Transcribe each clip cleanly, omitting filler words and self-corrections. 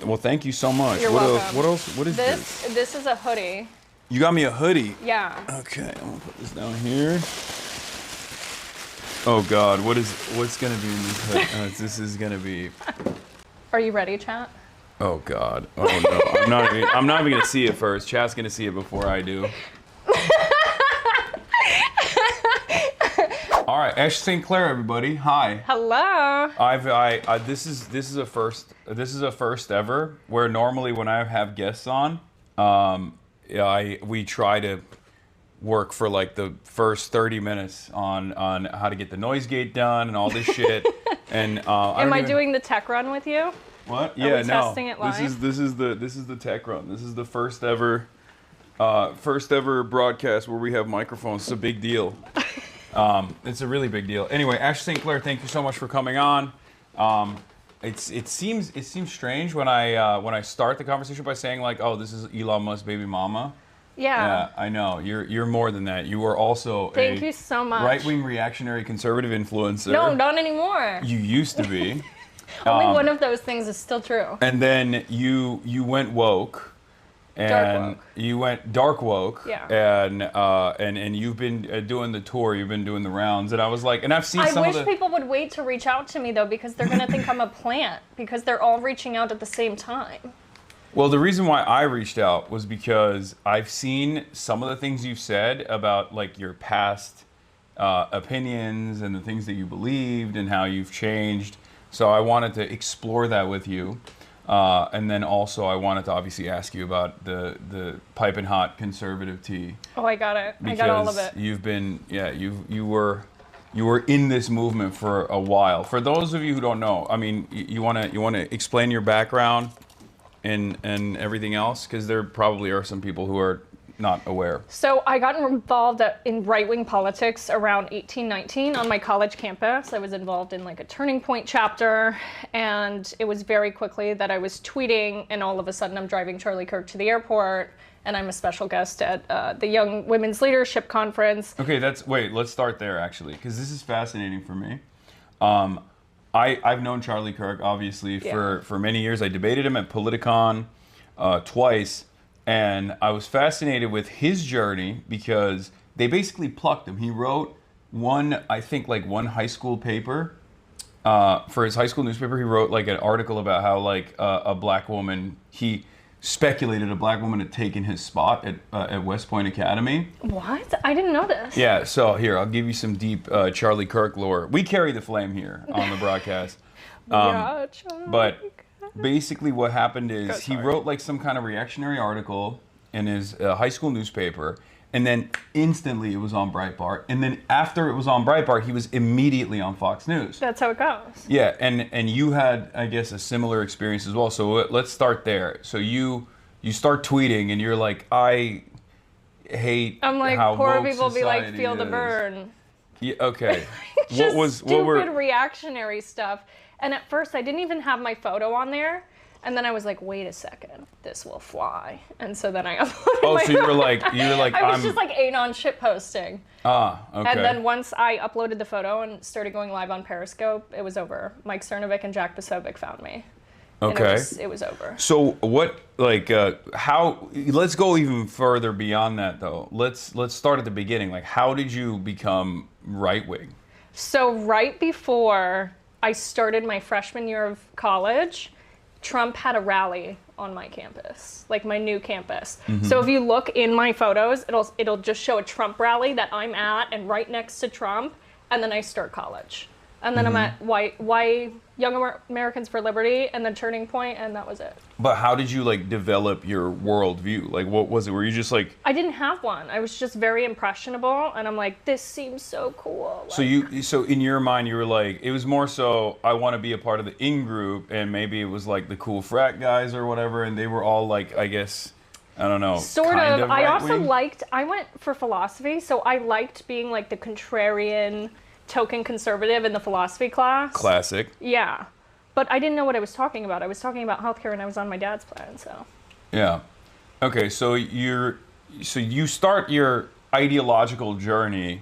Well, thank you so much. You're what welcome. else? What else? What is this? This is a hoodie. You got me a hoodie. Yeah. Okay, I'm gonna put this down here. Oh God, what's gonna be in this hoodie? This is gonna be. Are you ready, chat? Oh God. Oh no, I'm not even gonna see it first. Chat's gonna see it before I do. All right, Ash Sinclair, everybody. Hi. Hello. This is a first. This is a first ever. Where normally when I have guests on, we try to work for like the first 30 minutes on how to get the noise gate done and all this shit. And am I doing the tech run with you? What? Are we testing it live? This is the tech run. This is the first ever broadcast where we have microphones. It's a big deal. It's a really big deal. Anyway, Ash Sinclair, thank you so much for coming on. It seems strange when I start the conversation by saying like, oh, this is Elon Musk's baby mama. Yeah. I know. You're more than that. You are also Thank you so much. Right-wing reactionary conservative influencer. No, not anymore. You used to be. Only one of those things is still true. And then you went woke. And dark woke. You went dark woke. Yeah. And you've been doing the tour. You've been doing the rounds. And I was like, and I've seen some of the... I wish people would wait to reach out to me though, because they're gonna think I'm a plant, because they're all reaching out at the same time. Well, the reason why I reached out was because I've seen some of the things you've said about like your past opinions and the things that you believed and how you've changed. So I wanted to explore that with you. And then also I wanted to obviously ask you about the piping hot conservative tea. Oh, I got it. I got all of it. You've been, you were in this movement for a while. For those of you who don't know, I mean, you want to explain your background and everything else, because there probably are some people who are not aware. So I got involved in right-wing politics around 18, 19 on my college campus. I was involved in like a Turning Point chapter, and it was very quickly that I was tweeting, and all of a sudden I'm driving Charlie Kirk to the airport, and I'm a special guest at the Young Women's Leadership Conference. Okay, wait, let's start there actually, because this is fascinating for me. I've known Charlie Kirk, obviously, for many years. I debated him at Politicon twice, and I was fascinated with his journey because they basically plucked him. He wrote one high school paper. For his high school newspaper, he wrote like an article about how like a black woman, he speculated a black woman had taken his spot at West Point Academy. What? I didn't know this. Yeah, so here, I'll give you some deep Charlie Kirk lore. We carry the flame here on the broadcast. But basically what happened is he wrote like some kind of reactionary article in his high school newspaper, and then instantly it was on Breitbart. And then after it was on Breitbart, he was immediately on Fox News. That's how it goes. Yeah, and you had, I guess, a similar experience as well. So let's start there. So you start tweeting, and you're like, I hate I'm like, how poor woke people be like, feel the is. burn. Yeah, okay. Stupid reactionary stuff. And at first, I didn't even have my photo on there. And then I was like, wait a second, this will fly. And so then I uploaded Oh, so you were like, I was just like anon shit posting. Ah, okay. And then once I uploaded the photo and started going live on Periscope, it was over. Mike Cernovic and Jack Posobiec found me. Okay. And it was over. So what, like, how, let's go even further beyond that though. Let's start at the beginning. Like, how did you become right-wing? So right before I started my freshman year of college, Trump had a rally on my campus, like my new campus. Mm-hmm. So if you look in my photos, it'll just show a Trump rally that I'm at, and right next to Trump, and then I start college. And then I'm at Why Young Americans for Liberty, and then Turning Point, and that was it. But how did you like develop your worldview? Like, what was it? Were you just like? I didn't have one. I was just very impressionable, and I'm like, this seems so cool. Like, So in your mind, you were like, it was more so I want to be a part of the in group, and maybe it was like the cool frat guys or whatever, and they were all like, I guess, I don't know. Sort of. I also right-wing? I went for philosophy, so I liked being like the contrarian token conservative in the philosophy class. Classic. Yeah. But I didn't know what I was talking about. I was talking about healthcare, and I was on my dad's plan, so. Yeah. Okay, so you start your ideological journey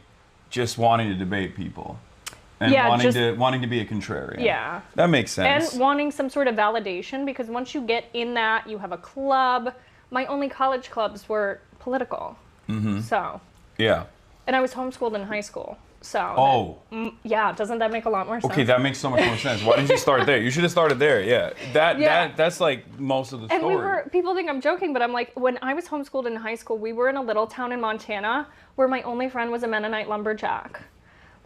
just wanting to debate people. And Yeah, wanting to be a contrarian. Yeah. That makes sense. And wanting some sort of validation, because once you get in that, you have a club. My only college clubs were political. Mm-hmm. So. Yeah. And I was homeschooled in high school. So. Oh. Yeah, doesn't that make a lot more sense? Okay, that makes so much more sense. Why didn't you start there? You should have started there. Yeah. That's like most of the story. And people think I'm joking, but I'm like, when I was homeschooled in high school, we were in a little town in Montana where my only friend was a Mennonite lumberjack.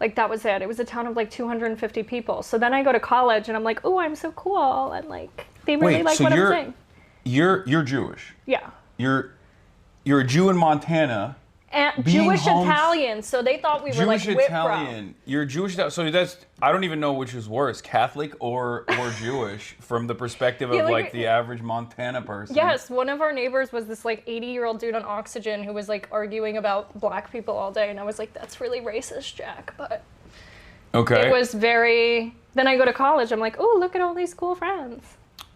Like, that was it. It was a town of like 250 people. So then I go to college and I'm like, oh, I'm so cool. And like, they really like what I'm saying. You're Jewish. Yeah. You're a Jew in Montana. And Jewish Italian, so they thought we were like Jewish Italian. You're Jewish, so that's, I don't even know which is worse, Catholic or Jewish, from the perspective of like the average Montana person. Yes, one of our neighbors was this like 80-year-old dude on oxygen who was like arguing about black people all day, and I was like, that's really racist, Jack, but okay. It was very, then I go to college, I'm like, oh, look at all these cool friends.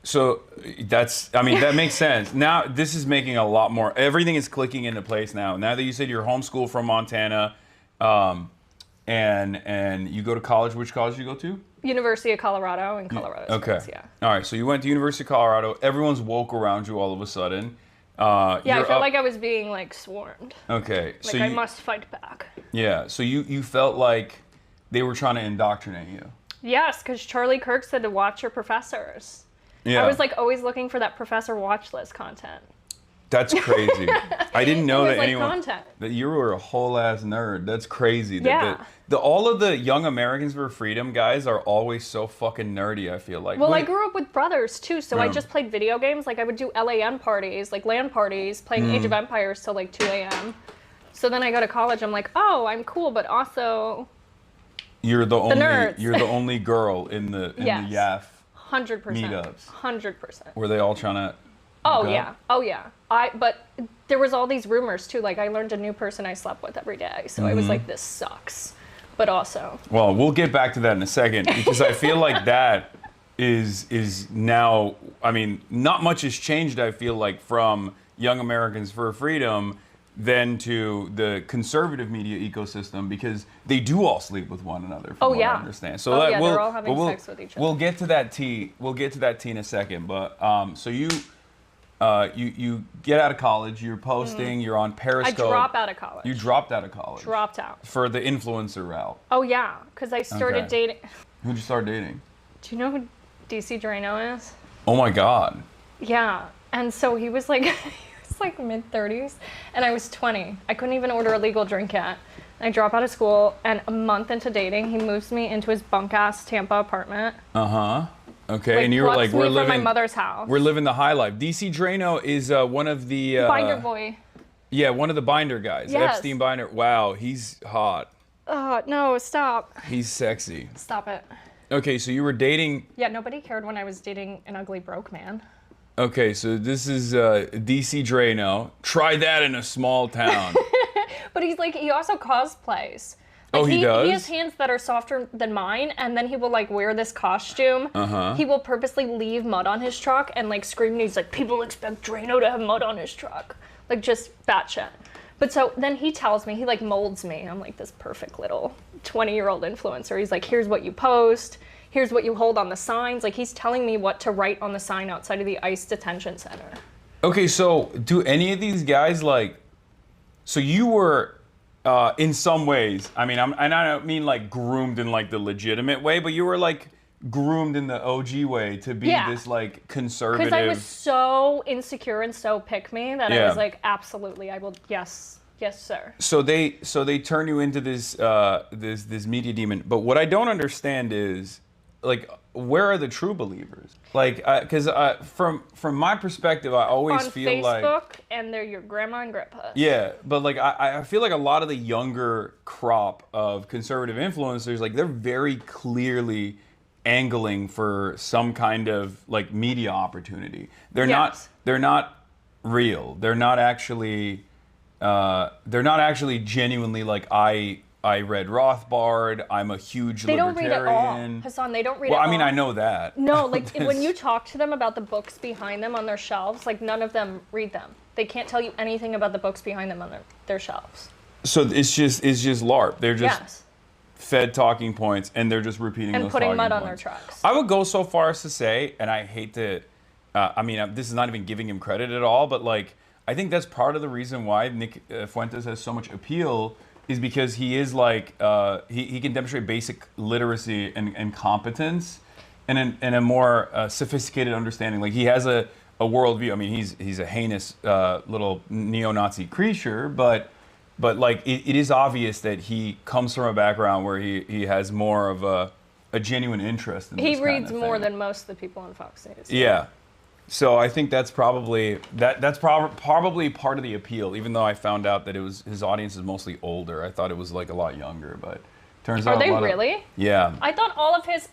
So that makes sense. Now this is making a lot more, everything is clicking into place now. Now that you said you're homeschooled from Montana, and you go to college, which college do you go to? University of Colorado in Colorado Springs, yeah. All right, so you went to University of Colorado, everyone's woke around you all of a sudden. I felt like I was being like swarmed. Okay. Like I must fight back. Yeah, so you felt like they were trying to indoctrinate you. Yes, because Charlie Kirk said to watch your professors. Yeah. I was like always looking for that professor watch list content. That's crazy. I didn't know that like anyone content. That you were a whole ass nerd. That's crazy. Yeah. All of the Young Americans for Freedom guys are always so fucking nerdy, I feel like. Well, I grew up with brothers too, so I just played video games. Like I would do LAN parties, like LAN parties, playing Age of Empires till like 2 a.m. So then I go to college, I'm like, oh, I'm cool, but also you're the nerds. only girl in the YAF 100%. meetups. 100%. Were they all trying to Oh yeah. But there was all these rumors too. Like I learned a new person I slept with every day. So I was like, this sucks. But also. Well, we'll get back to that in a second, because I feel like that is now, I mean, not much has changed, I feel like, from Young Americans for Freedom then to the conservative media ecosystem, because they do all sleep with one another, from what I understand. So they're all having sex with each other. We'll get to that tea. We'll get to that tea in a second. But so you get out of college. You're posting. You're on Periscope. I drop out of college. You dropped out of college. Dropped out for the influencer route. Oh yeah, because I started dating. Who'd you start dating? Do you know who DC Drano is? Oh my God. Yeah, and so he was like. Like mid-30s, and I was 20. I couldn't even order a legal drink yet. I drop out of school, and a month into dating, he moves me into his bunk-ass Tampa apartment. Okay, and you were like, we're living from my mother's house. We're living the high life. DC Drano is one of the Binder boy. Yeah, one of the Binder guys. Yes. Epstein Binder. Wow, he's hot. No, stop. He's sexy. Stop it. Okay, so you were dating. Yeah, nobody cared when I was dating an ugly broke man. Okay, so this is DC Drano. Try that in a small town. But he also cosplays. Like, he does? He has hands that are softer than mine, and then he will like wear this costume. He will purposely leave mud on his truck and like scream, and he's like, people expect Drano to have mud on his truck. Like just batshit. But so then he tells me, he like molds me. I'm like this perfect little 20-year-old influencer. He's like, here's what you post. Here's what you hold on the signs. Like, he's telling me what to write on the sign outside of the ICE detention center. Okay, so do any of these guys, like, so you were, in some ways, I mean, and I don't mean, like, groomed in, like, the legitimate way, but you were, like, groomed in the OG way to be this, like, conservative. Because I was so insecure and so pick-me that I was like, absolutely, I will, yes, sir. So they turn you into this, this media demon. But what I don't understand is, like, where are the true believers? Like, because from my perspective, I always feel like on Facebook, and they're your grandma and grandpa. Yeah, but like I feel like a lot of the younger crop of conservative influencers, like, they're very clearly angling for some kind of like media opportunity. They're not real. They're not actually genuinely like I read Rothbard. I'm a huge libertarian. They don't read at all, Hassan. They don't read at all. Well, I mean, I know that. No, like when you talk to them about the books behind them on their shelves, like none of them read them. They can't tell you anything about the books behind them on their shelves. So it's just LARP. They're just fed talking points, and they're just repeating and those putting talking mud points. on their trucks. I would go so far as to say, and I hate to, I mean, this is not even giving him credit at all, but like, I think that's part of the reason why Nick Fuentes has so much appeal, is because he is like, he can demonstrate basic literacy and competence, and a more sophisticated understanding. Like, he has a worldview. I mean, he's a heinous little neo-Nazi creature, but like, it is obvious that he comes from a background where he has more of a genuine interest in this He kind reads of more thing. than most of the people on Fox News. Yeah. So I think that's probably probably part of the appeal. Even though I found out that his audience is mostly older, I thought it was like a lot younger. But turns out Are they really? Yeah. I thought all of his.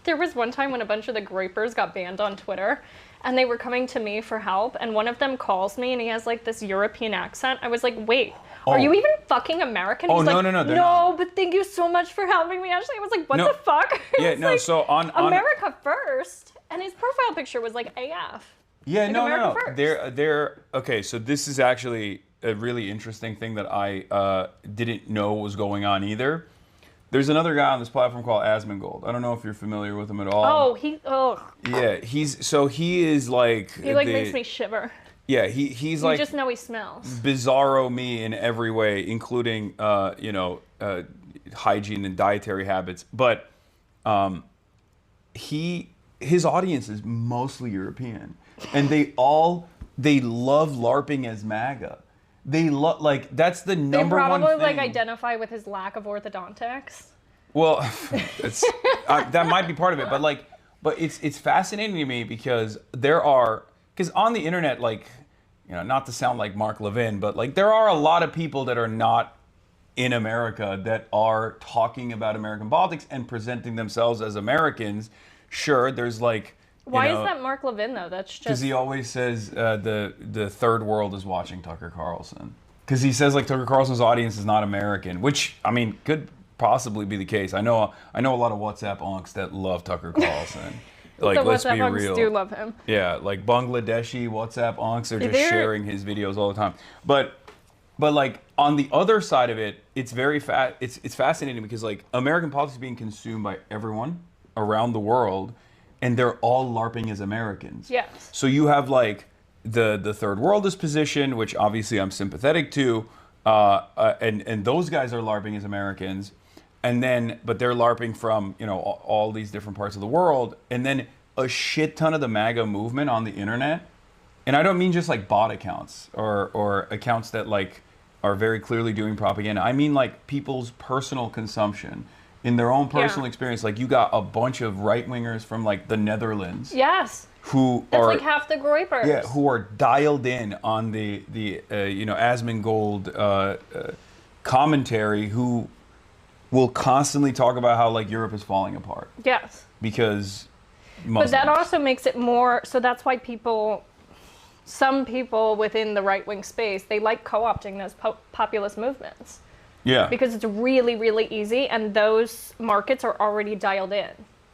There was one time when a bunch of the Grapers got banned on Twitter, and they were coming to me for help. And one of them calls me, and he has like this European accent. I was like, wait. Are you even fucking American? Oh, He's no, like, no, no, they're no, not. but thank you so much for helping me, Ashley. I was like, what No. the fuck? Yeah, It's no, like, so on America first, and his profile picture was like AF. Yeah, Like no. America first. They're okay. So this is actually a really interesting thing that I didn't know was going on either. There's another guy on this platform called Asmongold. I don't know if you're familiar with him at all. Oh, Yeah, he is like. he like makes me shiver. Yeah, he's You like just know he smells. bizarro me in every way, including hygiene and dietary habits. But his audience is mostly European, and they love LARPing as MAGA. They love, like, that's the number one thing. They probably like identify with his lack of orthodontics. Well, it's that might be part of it, but it's fascinating to me because on the internet, like, not to sound like Mark Levin, but like, there are a lot of people that are not in America that are talking about American politics and presenting themselves as Americans. Sure, there's like. Why is that Mark Levin though? That's just because he always says the third world is watching Tucker Carlson. Because he says like Tucker Carlson's audience is not American, which I mean could possibly be the case. I know a lot of WhatsApp onks that love Tucker Carlson. Like, the let's WhatsApp be onks real. do love him. Yeah, like Bangladeshi WhatsApp onks are just sharing his videos all the time. But like on the other side of it, it's it's fascinating because like American politics is being consumed by everyone around the world, and they're all LARPing as Americans. Yes. So you have like the third worldist position, which obviously I'm sympathetic to, and those guys are LARPing as Americans, but they're LARPing from all these different parts of the world, and then a shit ton of the MAGA movement on the internet, and I don't mean just like bot accounts or accounts that like are very clearly doing propaganda. I mean like people's personal consumption. In their own personal experience, like you got a bunch of right-wingers from like the Netherlands. Yes. That's like half the Groypers. Yeah, who are dialed in on the Asmongold commentary, who will constantly talk about how like Europe is falling apart. Yes. Because Muslims. But that also makes it more, so that's why some people within the right-wing space, they like co-opting those populist movements. Yeah. Because it's really, really easy, and those markets are already dialed in.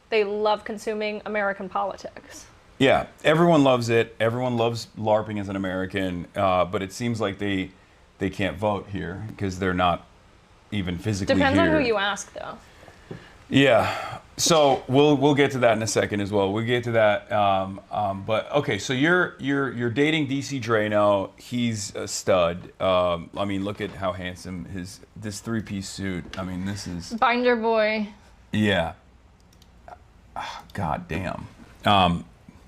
They love consuming American politics. Yeah, everyone loves it. Everyone loves LARPing as an American, but it seems like they can't vote here because they're not even physically Depends here. on who you ask, though. Yeah. So we'll get to that in a second as well. We'll get to that. But okay, so you're dating DC Drano. He's a stud. I mean, look at how handsome this three-piece suit. I mean, this is Binder boy. Yeah. God damn.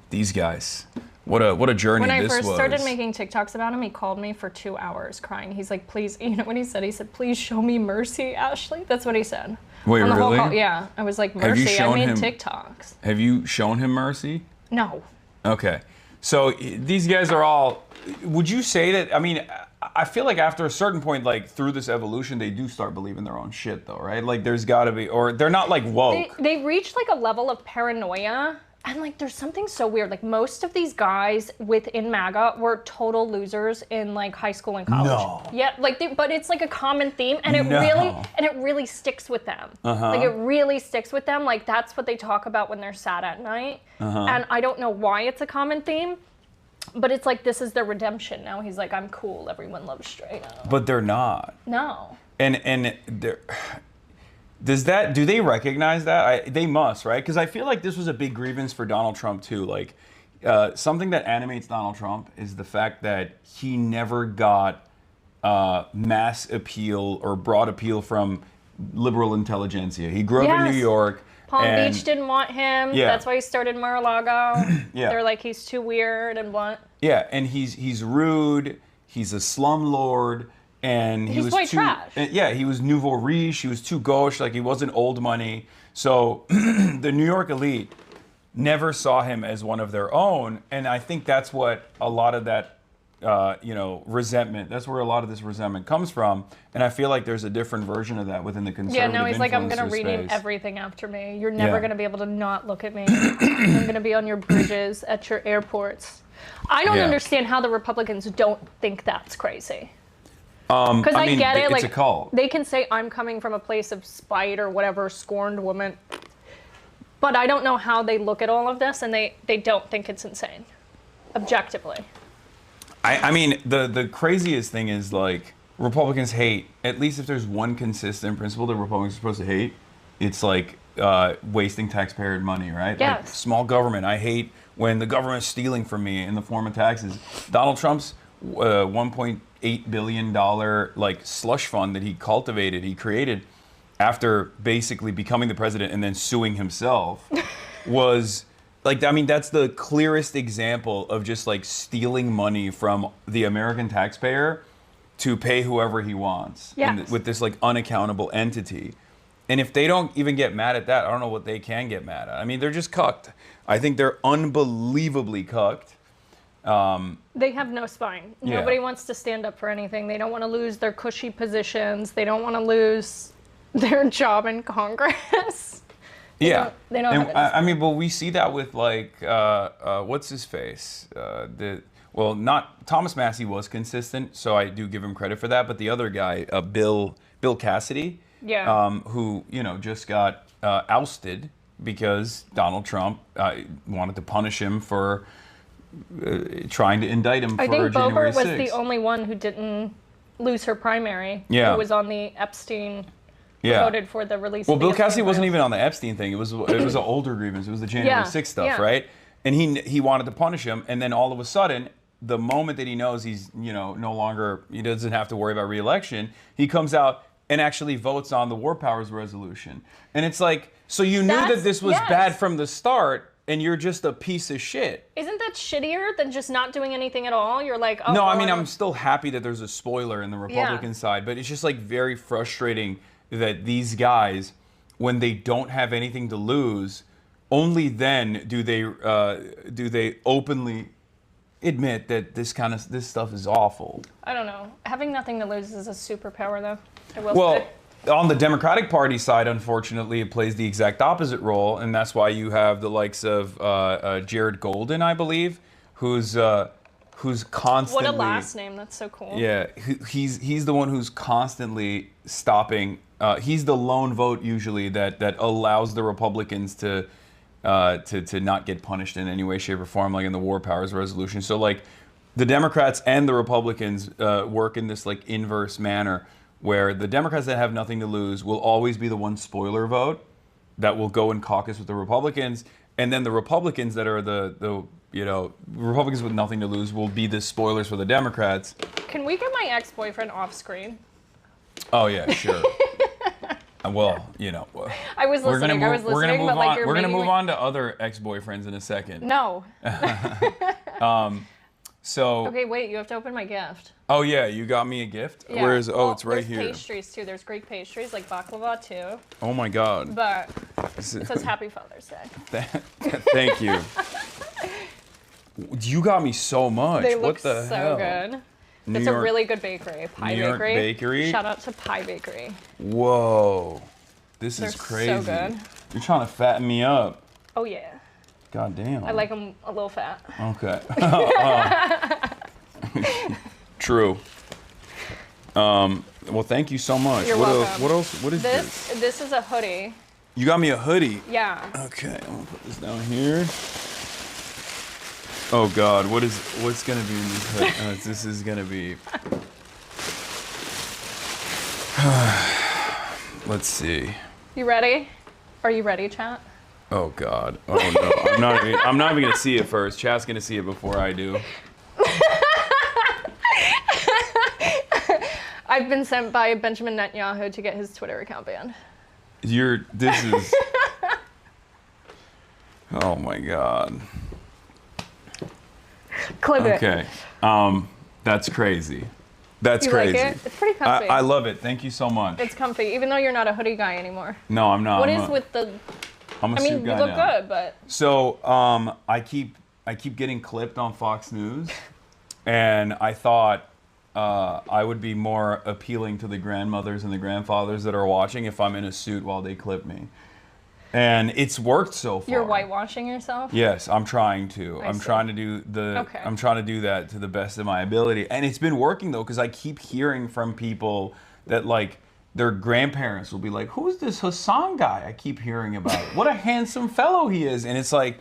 These guys. What a journey When I this first was. started making TikToks about him, he called me for 2 hours crying. He's like, please, you know what he said? He said, please show me mercy, Ashley. That's what he said. Wait, on the really? Whole call. Yeah. I was like, mercy, I made TikToks. Have you shown him mercy? No. Okay. So these guys are all, would you say that, I mean, I feel like after a certain point, like through this evolution, they do start believing their own shit though, right? Like there's gotta be, or they're not like woke. They reach like a level of paranoia. And like, there's something so weird. Like most of these guys within MAGA were total losers in like high school and college. No. Yeah, like, but it's like a common theme, and it really sticks with them. Like it really sticks with them. Like that's what they talk about when they're sad at night. And I don't know why it's a common theme, but it's like this is their redemption. Now he's like, I'm cool. Everyone loves Drano. But they're not. No. And they're. Do they recognize that? They must, right? Because I feel like this was a big grievance for Donald Trump too. Like, something that animates Donald Trump is the fact that he never got mass appeal or broad appeal from liberal intelligentsia. He grew up in New York. Palm Beach didn't want him. Yeah. That's why he started Mar-a-Lago. Yeah. They're like, he's too weird and blunt. Yeah, and he's rude. He's a slumlord. And he's white trash. Yeah, he was nouveau riche. He was too gauche. Like, he wasn't old money. So the New York elite never saw him as one of their own. And I think that's what a lot of that, resentment. That's where a lot of this resentment comes from. And I feel like there's a different version of that within the conservative. Yeah, no, he's like, I'm going to rename everything after me. You're never going to be able to not look at me. I'm going to be on your bridges, at your airports. I don't understand how the Republicans don't think that's crazy. Because I get it, it's a cult. They can say I'm coming from a place of spite or whatever, scorned woman. But I don't know how they look at all of this and they don't think it's insane, objectively. I mean, the craziest thing is, like, Republicans hate, at least if there's one consistent principle that Republicans are supposed to hate, it's like wasting taxpayer money, right? Yes. Like, small government. I hate when the government's stealing from me in the form of taxes. Donald Trump's $1.8 billion like slush fund that he created after basically becoming the president and then suing himself was like, I mean, that's the clearest example of just like stealing money from the American taxpayer to pay whoever he wants with this like unaccountable entity. And if they don't even get mad at that, I don't know what they can get mad at. I mean, they're just cucked. I think they're unbelievably cucked. They have no spine. Nobody wants to stand up for anything. They don't want to lose their cushy positions. They don't want to lose their job in Congress. They don't I mean, but we see that with like, what's his face? Not Thomas Massey was consistent, so I do give him credit for that. But the other guy, Bill Cassidy, who just got ousted because Donald Trump wanted to punish him for trying to indict him for January 6th. I think Boebert was the only one who didn't lose her primary. Yeah. Who was on the Epstein. Voted for the release. Well, Bill Cassidy wasn't even on the Epstein thing. It was an older grievance. It was the January 6th stuff, right? And he wanted to punish him, and then all of a sudden, the moment that he knows he's no longer, he doesn't have to worry about re-election, he comes out and actually votes on the War Powers Resolution. And it's like, so you knew that this was bad from the start, and you're just a piece of shit. Isn't that shittier than just not doing anything at all? You're like, oh. No, I mean, I'm still happy that there's a spoiler in the Republican side, but it's just like very frustrating that these guys, when they don't have anything to lose, only then do they openly admit that this stuff is awful. I don't know. Having nothing to lose is a superpower, though. I will say. On the Democratic Party side, unfortunately, it plays the exact opposite role, and that's why you have the likes of Jared Golden, I believe, who's constantly. What a last name! That's so cool. Yeah, he's the one who's constantly stopping. He's the lone vote usually that allows the Republicans to not get punished in any way, shape, or form, like in the War Powers Resolution. So like, the Democrats and the Republicans work in this like inverse manner, where the Democrats that have nothing to lose will always be the one spoiler vote that will go and caucus with the Republicans, and then the Republicans that are the Republicans with nothing to lose will be the spoilers for the Democrats. Can we get my ex-boyfriend off screen? Oh yeah, sure. Well, I was listening. We're gonna move on to other ex-boyfriends in a second. No. So. Okay, wait. You have to open my gift. Oh yeah, you got me a gift. Yeah. Where is? It's right here. There's pastries too. There's Greek pastries like baklava too. Oh my God. But it says Happy Father's Day. Thank you. You got me so much. They what look the so hell? good. It's a really good bakery. Pie New York Bakery. Shout out to Pie Bakery. Whoa, this is crazy. So good. You're trying to fatten me up. Oh yeah. God damn. I like them a little fat. Okay. True. Well, thank you so much. You're welcome. What else? What is this? This is a hoodie. You got me a hoodie. Yeah. Okay, I'm gonna put this down here. Oh God, what's gonna be in this hoodie? This is gonna be. Let's see. You ready? Are you ready, chat? Oh God. Oh no. I'm not even gonna see it first. Chat's gonna see it before I do. I've been sent by Benjamin Netanyahu to get his Twitter account banned. This is. Oh my God. Clip it. Okay. That's crazy. That's You crazy. like it? It's pretty comfy. I love it. Thank you so much. It's comfy, even though you're not a hoodie guy anymore. No, I'm not. What is with the? I'm a I mean, suit you guy look now. good, but. So I keep getting clipped on Fox News, and I thought I would be more appealing to the grandmothers and the grandfathers that are watching if I'm in a suit while they clip me. And it's worked so far. You're whitewashing yourself? Yes, I'm trying to. I see. Trying to do Okay. I'm trying to do that to the best of my ability. And it's been working though, because I keep hearing from people that like their grandparents will be like, "Who's this Hassan guy I keep hearing about? What a handsome fellow he is." And it's like,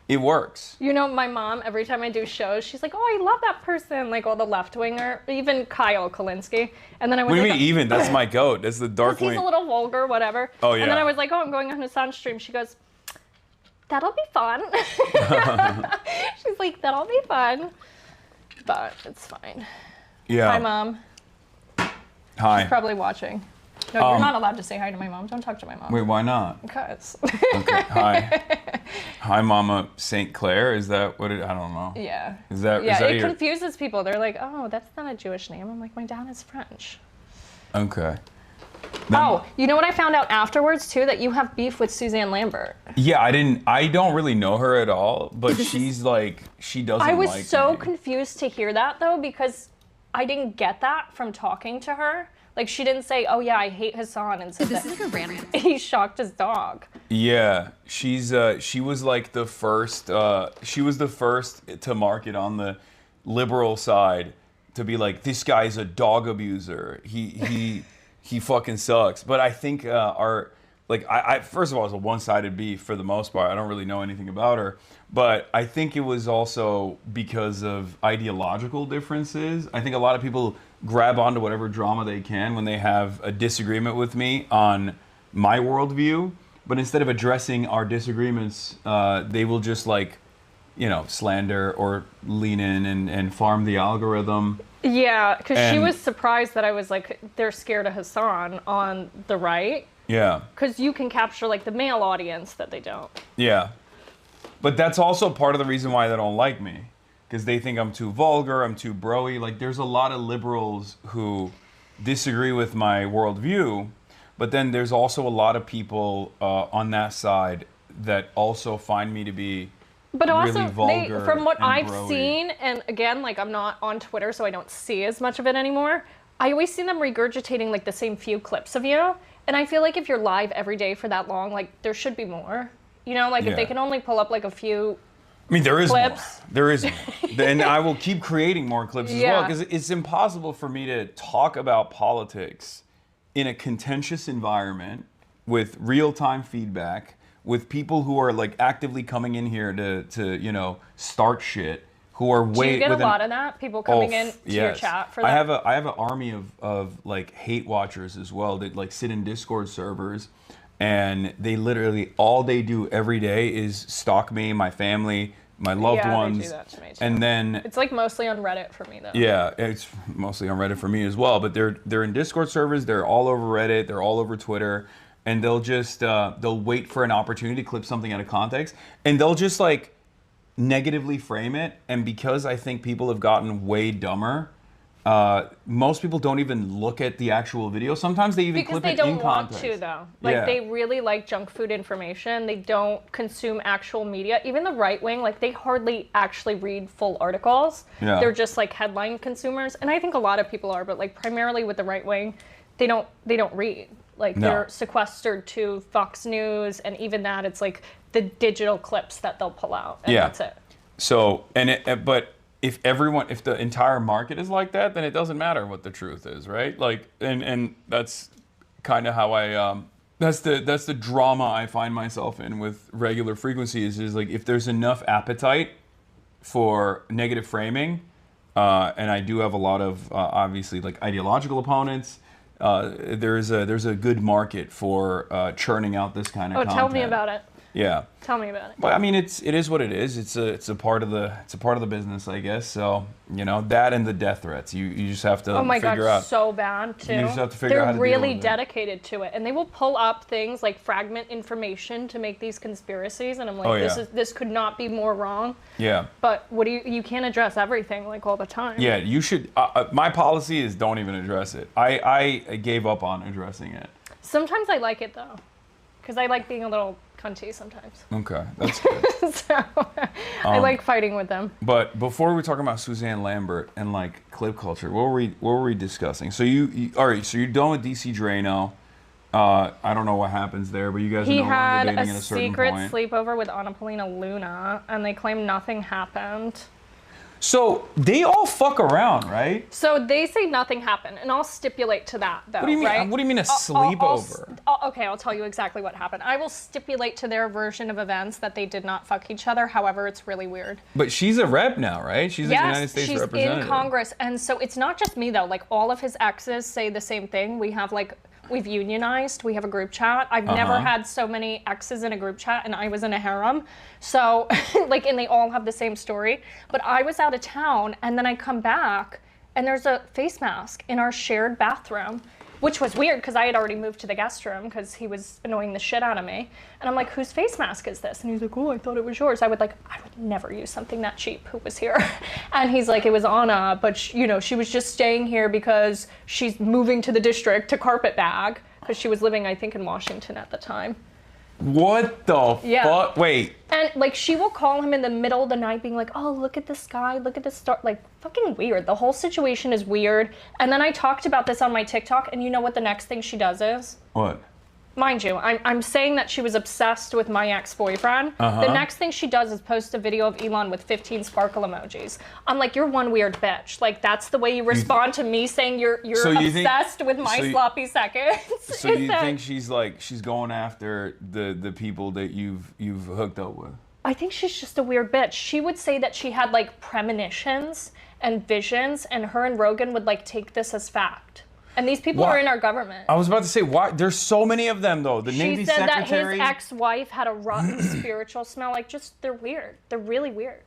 it works. You know, my mom, every time I do shows, she's like, "Oh, I love that person," like all the left-winger, even Kyle Kalinske. And then I was What do you like, mean even? That's my goat. That's the dark he's wing. a little vulgar, whatever. Oh, yeah. And then I was like, "Oh, I'm going on Hassan's stream." She goes, "That'll be fun." She's like, "That'll be fun." But it's fine. Yeah. Hi, Mom. Hi. She's probably watching. No, you're not allowed to say hi to my mom. Don't talk to my mom. Wait, why not? Because. Okay. Hi. Hi, Mama Sinclair. Is that what it? I don't know. Yeah. Is that it your? confuses people. They're like, "Oh, that's not a Jewish name." I'm like, "My dad is French." Okay. Oh, you know what I found out afterwards too? That you have beef with Suzanne Lambert. Yeah, I don't really know her at all, but she's like, she doesn't I was like so me. confused to hear that though, because I didn't get that from talking to her. Like, she didn't say, "Oh yeah, I hate Hassan," and said This that is a random. he shocked his dog. Yeah, she was like the first. She was the first to market on the liberal side to be like, "This guy's a dog abuser. He fucking sucks." But I think I first of all, it's a one-sided beef for the most part. I don't really know anything about her, but I think it was also because of ideological differences. I think a lot of people grab onto whatever drama they can when they have a disagreement with me on my worldview, but instead of addressing our disagreements, they will just like, slander or lean in and farm the algorithm. Yeah, because she And- was surprised that I was like, they're scared of Hassan on the right. Yeah. Because you can capture like the male audience that they don't. Yeah. But that's also part of the reason why they don't like me. Because they think I'm too vulgar, I'm too bro-y. Like, there's a lot of liberals who disagree with my worldview, but then there's also a lot of people on that side that also find me to be But also, really vulgar from what and I've bro-y. seen, and again, like I'm not on Twitter, so I don't see as much of it anymore. I always see them regurgitating like the same few clips of you, and I feel like if you're live every day for that long, like there should be more. Like if they Yeah. can only pull up like a few. I mean, there is Clips. more. There is more. And I will keep creating more clips as well, because it's impossible for me to talk about politics in a contentious environment with real-time feedback, with people who are like actively coming in here to start shit, who are Do way you get a within- lot of that? People coming in to your yes. chat for that? I have an army of like hate watchers as well that like sit in Discord servers, and they literally all they do every day is stalk me, my family, my loved Yeah, they ones. do that to me too. And then It's like mostly on Reddit for me though. yeah, it's mostly on Reddit for me as well. But they're in Discord servers. They're all over Reddit. They're all over Twitter, and they'll just they'll wait for an opportunity to clip something out of context, and they'll just like negatively frame it. And because I think people have gotten way dumber, most people don't even look at the actual video. Sometimes they even Because clip they it don't in want context. to though. Like Yeah. they really like junk food information. They don't consume actual media. Even the right wing, like they hardly actually read full articles. Yeah. They're just like headline consumers. And I think a lot of people are, but like primarily with the right wing, they don't read. Like No. they're sequestered to Fox News, and even that it's like the digital clips that they'll pull out. And Yeah. that's it. So but if the entire market is like that, then it doesn't matter what the truth is, right? Like, and that's kind of how that's the drama I find myself in with regular frequency is like if there's enough appetite for negative framing, and I do have a lot of obviously like ideological opponents, there's a good market for churning out this kind of content. Tell me about it. Yeah. Tell me about it. But I mean, it is what it is. It's a part of the business, I guess. So that and the death threats. You just have to. Oh my figure God, out. so bad too. You just have to figure out how to They're really deal with dedicated to it, and they will pull up things like fragment information to make these conspiracies. And I'm like, this could not be more wrong. Yeah. But you can't address everything like all the time. Yeah, you should. My policy is don't even address it. I gave up on addressing it. Sometimes I like it though, because I like being a little cunty sometimes. Okay, that's good. So I like fighting with them. But before we talk about Suzanne Lambert and like clip culture, what were we discussing? So you all right? So you're done with DC Drano. I don't know what happens there, but you guys are no longer dating at a certain point. He had a secret sleepover with Anna Paulina Luna, and they claim nothing happened. So they all fuck around, right? So they say nothing happened, and I'll stipulate to that, though. What do you mean? Right? What do you mean a sleepover? Okay, I'll tell you exactly what happened. I will stipulate to their version of events that they did not fuck each other. However, it's really weird. But she's a rep now, right? She's a United States representative. Yes, she's in Congress, and so it's not just me though. Like all of his exes say the same thing. We've unionized. We have a group chat. I've never had so many exes in a group chat, and I was in a harem. So, and they all have the same story. But I was out of town, and then I come back, and there's a face mask in our shared bathroom, which was weird because I had already moved to the guest room because he was annoying the shit out of me. And I'm like, whose face mask is this? And he's like, oh, I thought it was yours. I would never use something that cheap. Who was here? And he's like, it was Anna, but she was just staying here because she's moving to the district to carpetbag because she was living, I think, in Washington at the time. What the fuck? Wait. And like she will call him in the middle of the night being like, oh, look at the sky, look at the star. Like fucking weird. The whole situation is weird. And then I talked about this on my TikTok, and you know what the next thing she does is? What? Mind you, I'm saying that she was obsessed with my ex-boyfriend. The next thing she does is post a video of Elon with 15 sparkle emojis. I'm like, you're one weird bitch. Like that's the way you respond to me saying you're obsessed with my sloppy seconds. So you think she's going after the people that you've hooked up with? I think she's just a weird bitch. She would say that she had like premonitions and visions, and her and Rogan would like take this as fact. And these people are in our government. I was about to say, why? There's so many of them, though. The Navy secretary. She said that his ex-wife had a rotten spiritual smell. Like, they're weird. They're really weird.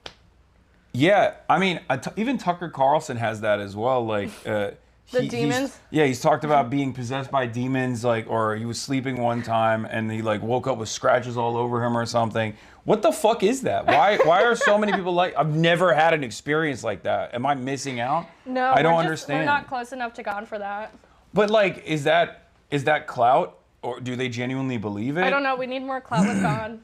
Yeah, I mean, even Tucker Carlson has that as well. Like, the demons? He's talked about being possessed by demons, or he was sleeping one time and he woke up with scratches all over him or something. What the fuck is that? Why are so many people like? I've never had an experience like that. Am I missing out? No, I don't understand. We're not close enough to God for that. But is that clout, or do they genuinely believe it? I don't know. We need more clout with God.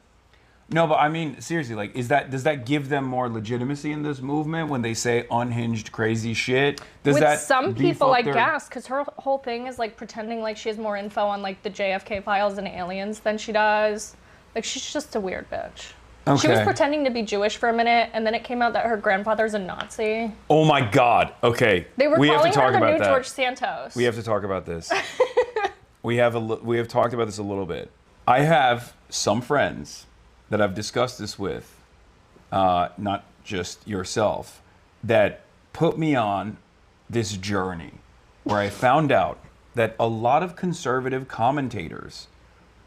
No, but I mean, seriously, does that give them more legitimacy in this movement when they say unhinged, crazy shit? With some people, I guess, because her whole thing is pretending like she has more info on the JFK files and aliens than she does. She's just a weird bitch. Okay. She was pretending to be Jewish for a minute, and then it came out that her grandfather's a Nazi. Oh my God. Okay. They were calling her the new George Santos. We have to talk about this. we have talked about this a little bit. I have some friends that I've discussed this with, not just yourself, that put me on this journey where I found out that a lot of conservative commentators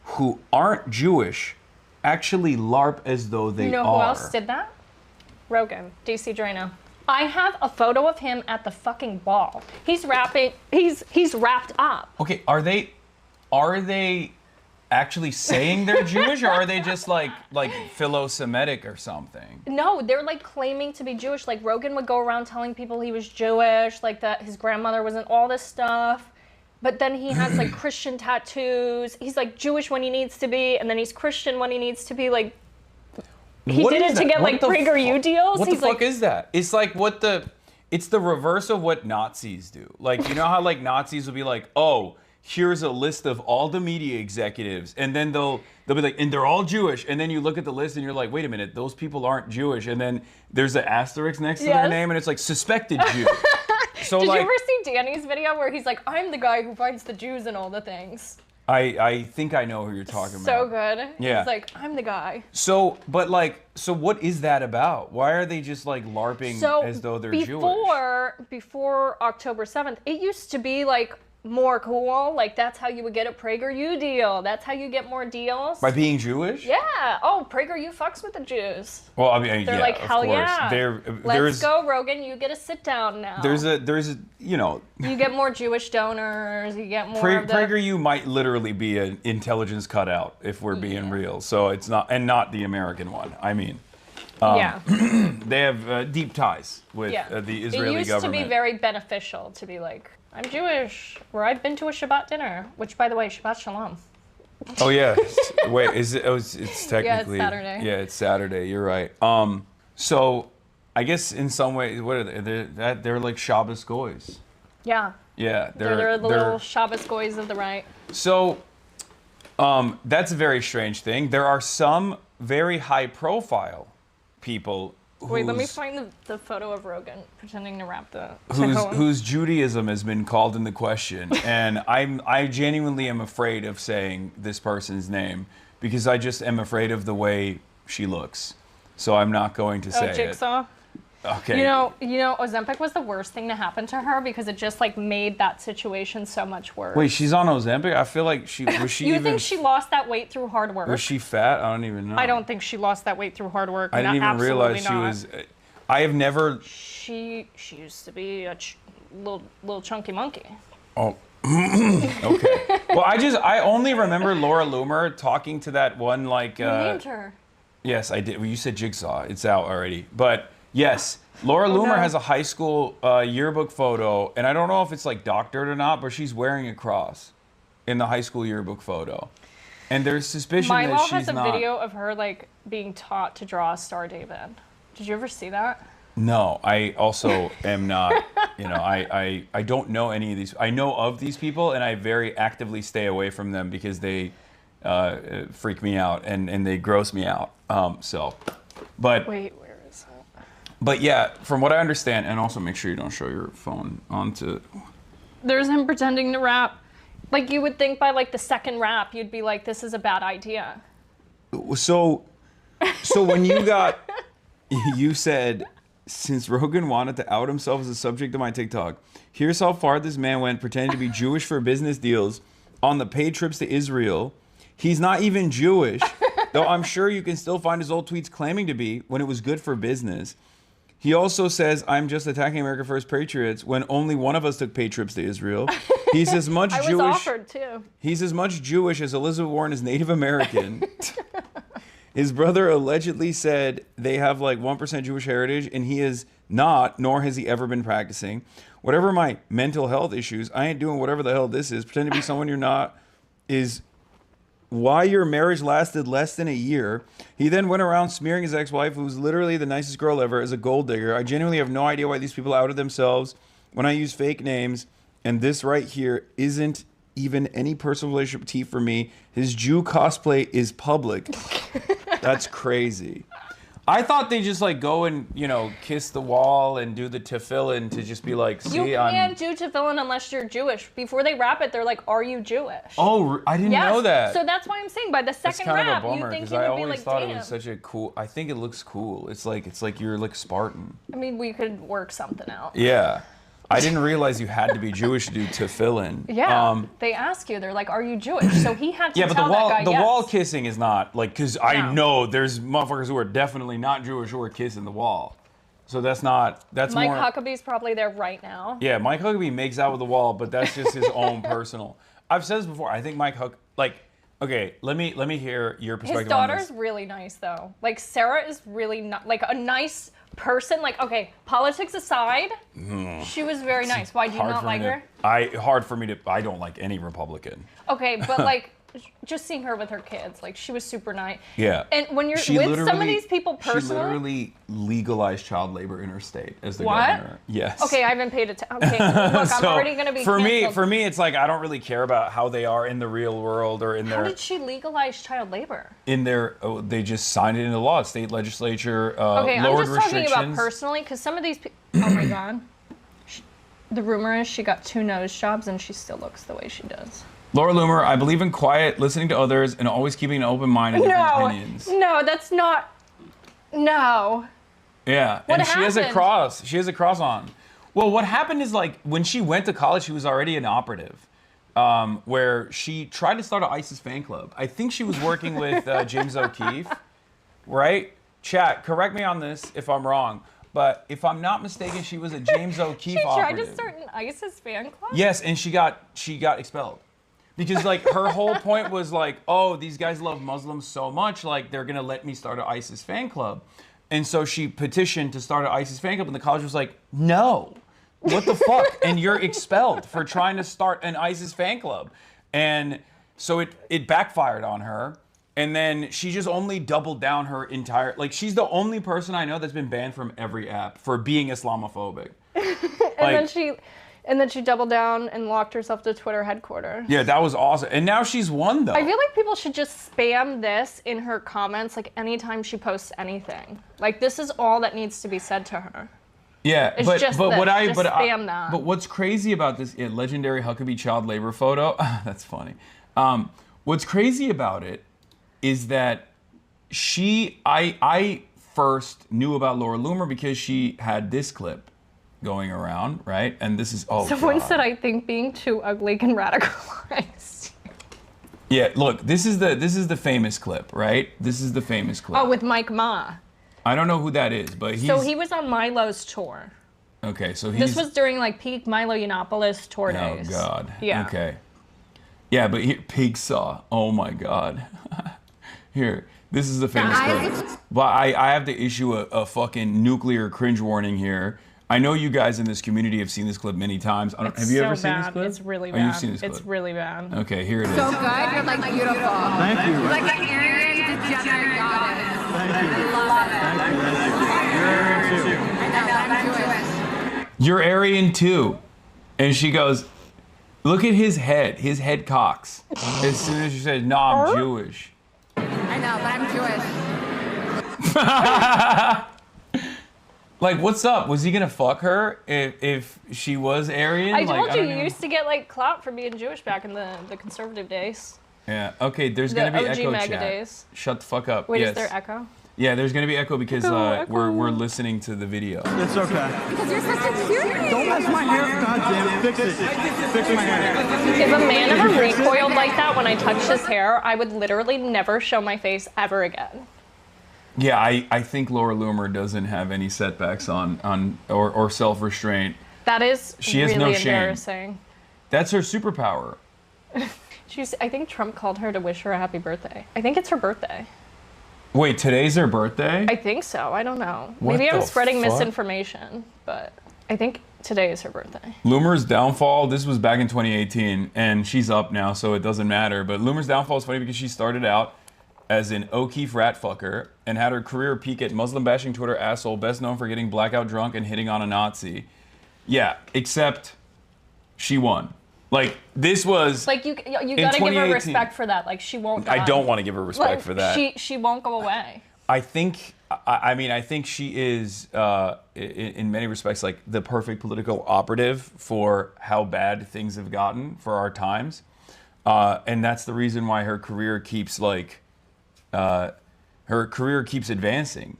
who aren't Jewish actually LARP as though they are. You know who else did that? Rogan, DC Drano. I have a photo of him at the fucking ball. He's rapping. He's wrapped up. Okay, are they actually saying they're Jewish, or are they just like philo-Semitic or something? No, they're claiming to be Jewish. Rogan would go around telling people he was Jewish, that his grandmother wasn't, all this stuff. But then he has Christian tattoos. He's Jewish when he needs to be, and then he's Christian when he needs to be. He did it to get PragerU deals. What the fuck is that? It's it's the reverse of what Nazis do. You know how Nazis will be oh, here's a list of all the media executives, and then they'll be and they're all Jewish, and then you look at the list and you're wait a minute, those people aren't Jewish, and then there's an asterisk next to their name, and it's suspected Jew. So did you ever see Danny's video where he's I'm the guy who finds the Jews and all the things? I think I know who you're talking about. So good. Yeah. He's I'm the guy. So, but so what is that about? Why are they just LARPing as though they're Jewish? Before October 7th, it used to be more cool. Like, that's how you would get a PragerU deal. That's how you get more deals. By being Jewish? Yeah. Oh, PragerU fucks with the Jews. Well, I mean, They're yeah, like, of hell course. yeah. Let's go, Rogan. You get a sit down now. There's a, you know. You get more Jewish donors. You get more of the... PragerU might literally be an intelligence cutout, if we're being real. So it's not, and not the American one. I mean. They have deep ties with the Israeli government. It used to be very beneficial to be like, I'm Jewish, or I've been to a Shabbat dinner, which, by the way, Shabbat Shalom. Oh, yeah. Wait, is it? Oh, it's technically... Yeah, it's Saturday. Yeah, it's Saturday. You're right. So, I guess in some way, what are they? They're like Shabbos goys. Yeah. Yeah. They're the little Shabbos goys of the right. So, that's a very strange thing. There are some very high-profile people Wait, let me find the photo of Rogan pretending to rap the... whose Judaism has been called into question. And I genuinely am afraid of saying this person's name because I just am afraid of the way she looks. So I'm not going to say it. Jigsaw? Okay. You know, Ozempic was the worst thing to happen to her because it just like made that situation so much worse. Wait, she's on Ozempic? I feel like was she You think she lost that weight through hard work? Was she fat? I don't even know. I don't think she lost that weight through hard work. I didn't even realize she was... I have never... She used to be a little chunky monkey. Oh. Okay. Well, I only remember Laura Loomer talking to that one like... You named her. Yes, I did. Well, you said Jigsaw. It's out already. But... Yes, Laura Loomer has a high school yearbook photo, and I don't know if it's like doctored or not, but she's wearing a cross in the high school yearbook photo. And there's suspicion that she's not... has a video of her like being taught to draw a Star David. Did you ever see that? No, I also am not, you know, I don't know any of these. I know of these people, and I very actively stay away from them because they freak me out and they gross me out. But... Wait. But yeah, from what I understand, and also make sure you don't show your phone onto... There's him pretending to rap. Like, you would think by, like, the second rap, you'd be like, this is a bad idea. So when you got... You said, since Rogan wanted to out himself as a subject of my TikTok, here's how far this man went pretending to be Jewish for business deals on the paid trips to Israel. He's not even Jewish, though I'm sure you can still find his old tweets claiming to be when it was good for business. He also says, I'm just attacking America First Patriots when only one of us took paid trips to Israel. He's as much Jewish. I was offered too. He's as much Jewish as Elizabeth Warren is Native American. His brother allegedly said they have like 1% Jewish heritage, and he is not, nor has he ever been practicing. Whatever my mental health issues, I ain't doing whatever the hell this is. Pretend to be someone you're not is why your marriage lasted less than a year. He then went around smearing his ex-wife, who's literally the nicest girl ever, as a gold digger. I genuinely have no idea why these people outed themselves when I use fake names. And this right here isn't even any personal relationship tea for me. His Jew cosplay is public. That's crazy. I thought they just like go and, you know, kiss the wall and do the tefillin to just be like, see, you can't do tefillin unless you're Jewish. Before they wrap it, they're like, are you Jewish? Oh, I didn't know that. So that's why I'm saying by the second wrap, you think he would be like, damn. I always thought it was such a cool, I think it looks cool. It's like you're like Spartan. I mean, we could work something out. Yeah. I didn't realize you had to be Jewish to do tefillin. Yeah, they ask you. They're like, "Are you Jewish?" So he had to tell that guy the wall kissing is not like because I know there's motherfuckers who are definitely not Jewish who are kissing the wall. So that's Mike Huckabee's probably there right now. Yeah, Mike Huckabee makes out with the wall, but that's just his own personal. I've said this before. I think okay, let me hear your perspective. His daughter's really nice though. Like Sarah is really not like a nice person. Like, okay, politics aside, she was very nice. Why do you not like her? I don't like any Republican. Okay, but like just seeing her with her kids, like she was super nice. Yeah. And when you're with some of these people personally, she literally legalized child labor in her state as the governor. Yes. Okay, I haven't paid attention. Okay, look, I'm already gonna be canceled. For me, it's like I don't really care about how they are in the real world or in their. How did she legalize child labor? They just signed it into law. State legislature okay, lowered I'm just talking restrictions. about personally, because some of these people. Oh my god. The rumor is she got 2 nose jobs and she still looks the way she does. Laura Loomer, I believe in quiet, listening to others, and always keeping an open mind and different opinions. No, that's not. No. Yeah, and she has a cross. She has a cross on. Well, what happened is like when she went to college, she was already an operative. where she tried to start an ISIS fan club. I think she was working with James O'Keefe, right? Chat, correct me on this if I'm wrong. But if I'm not mistaken, she was a James O'Keefe operative. She tried to start an ISIS fan club? Yes, and she got expelled. Because like her whole point was like, oh, these guys love Muslims so much, like they're gonna let me start an ISIS fan club. And so she petitioned to start an ISIS fan club, and the college was like, no, what the fuck? And you're expelled for trying to start an ISIS fan club. And so it backfired on her. And then she just only doubled down her entire, like she's the only person I know that's been banned from every app for being Islamophobic. And then she doubled down and locked herself to Twitter headquarters. Yeah, that was awesome. And now she's won, though. I feel like people should just spam this in her comments, like anytime she posts anything. Like this is all that needs to be said to her. Yeah, it's but spam that. But what's crazy about this legendary Huckabee child labor photo? That's funny. What's crazy about it is that I first knew about Laura Loomer because she had this clip going around, right? And this is Someone said, I think being too ugly can radicalize. Yeah, look, this is the famous clip, right? This is the famous clip. Oh, with Mike Ma. I don't know who that is, but he was on Milo's tour. Okay, so this was during like peak Milo Yiannopoulos tour days. Oh God. Yeah. Okay. Yeah, but here, Pig Saw. Oh my God. Here, this is the famous clip. But I have to issue a fucking nuclear cringe warning here. I know you guys in this community have seen this clip many times. Have you ever seen this clip? It's really bad. Oh, you've seen this clip. It's really bad. Okay, here it is. So good, you're like beautiful. Thank you. You're like an Aryan degenerate goddess. Thank you. I love it. Thank you. I know, I'm Jewish. You're Aryan too. And she goes, look at his head. His head cocks. As soon as she says, no, I'm Jewish. I know, but I'm Jewish. Like, what's up? Was he gonna fuck her if she was Aryan? I told you, you know. used to get like clout for being Jewish back in the conservative days. Yeah. Okay. There's The gonna be OG echo MAGA chat. days. Shut the fuck up. Wait, yes. is there echo? Yeah, there's gonna be echo because Echo. we're listening to the video. It's okay. Because you're such a cutie. Don't mess my hair. God damn it. Fix it. Fix my hair. If a man ever recoiled like that when I touched his hair, I would literally never show my face ever again. Yeah, I think Laura Loomer doesn't have any setbacks on or self-restraint. That is She has really no shame. embarrassing. That's her superpower. I think Trump called her to wish her a happy birthday. I think it's her birthday. Wait, today's her birthday? I think so. I don't know. What Maybe I'm the spreading fuck? misinformation, but I think today is her birthday. Loomer's downfall, this was back in 2018, and she's up now, so it doesn't matter. But Loomer's downfall is funny because she started out as an O'Keefe rat fucker and had her career peak at Muslim bashing Twitter asshole, best known for getting blackout drunk and hitting on a Nazi. Yeah, except she won. Like, this was... Like, you gotta give her respect for that. Like, she won't die. I don't want to give her respect for that. She won't go away. I think she is, in many respects, like the perfect political operative for how bad things have gotten for our times. And that's the reason why her career keeps advancing.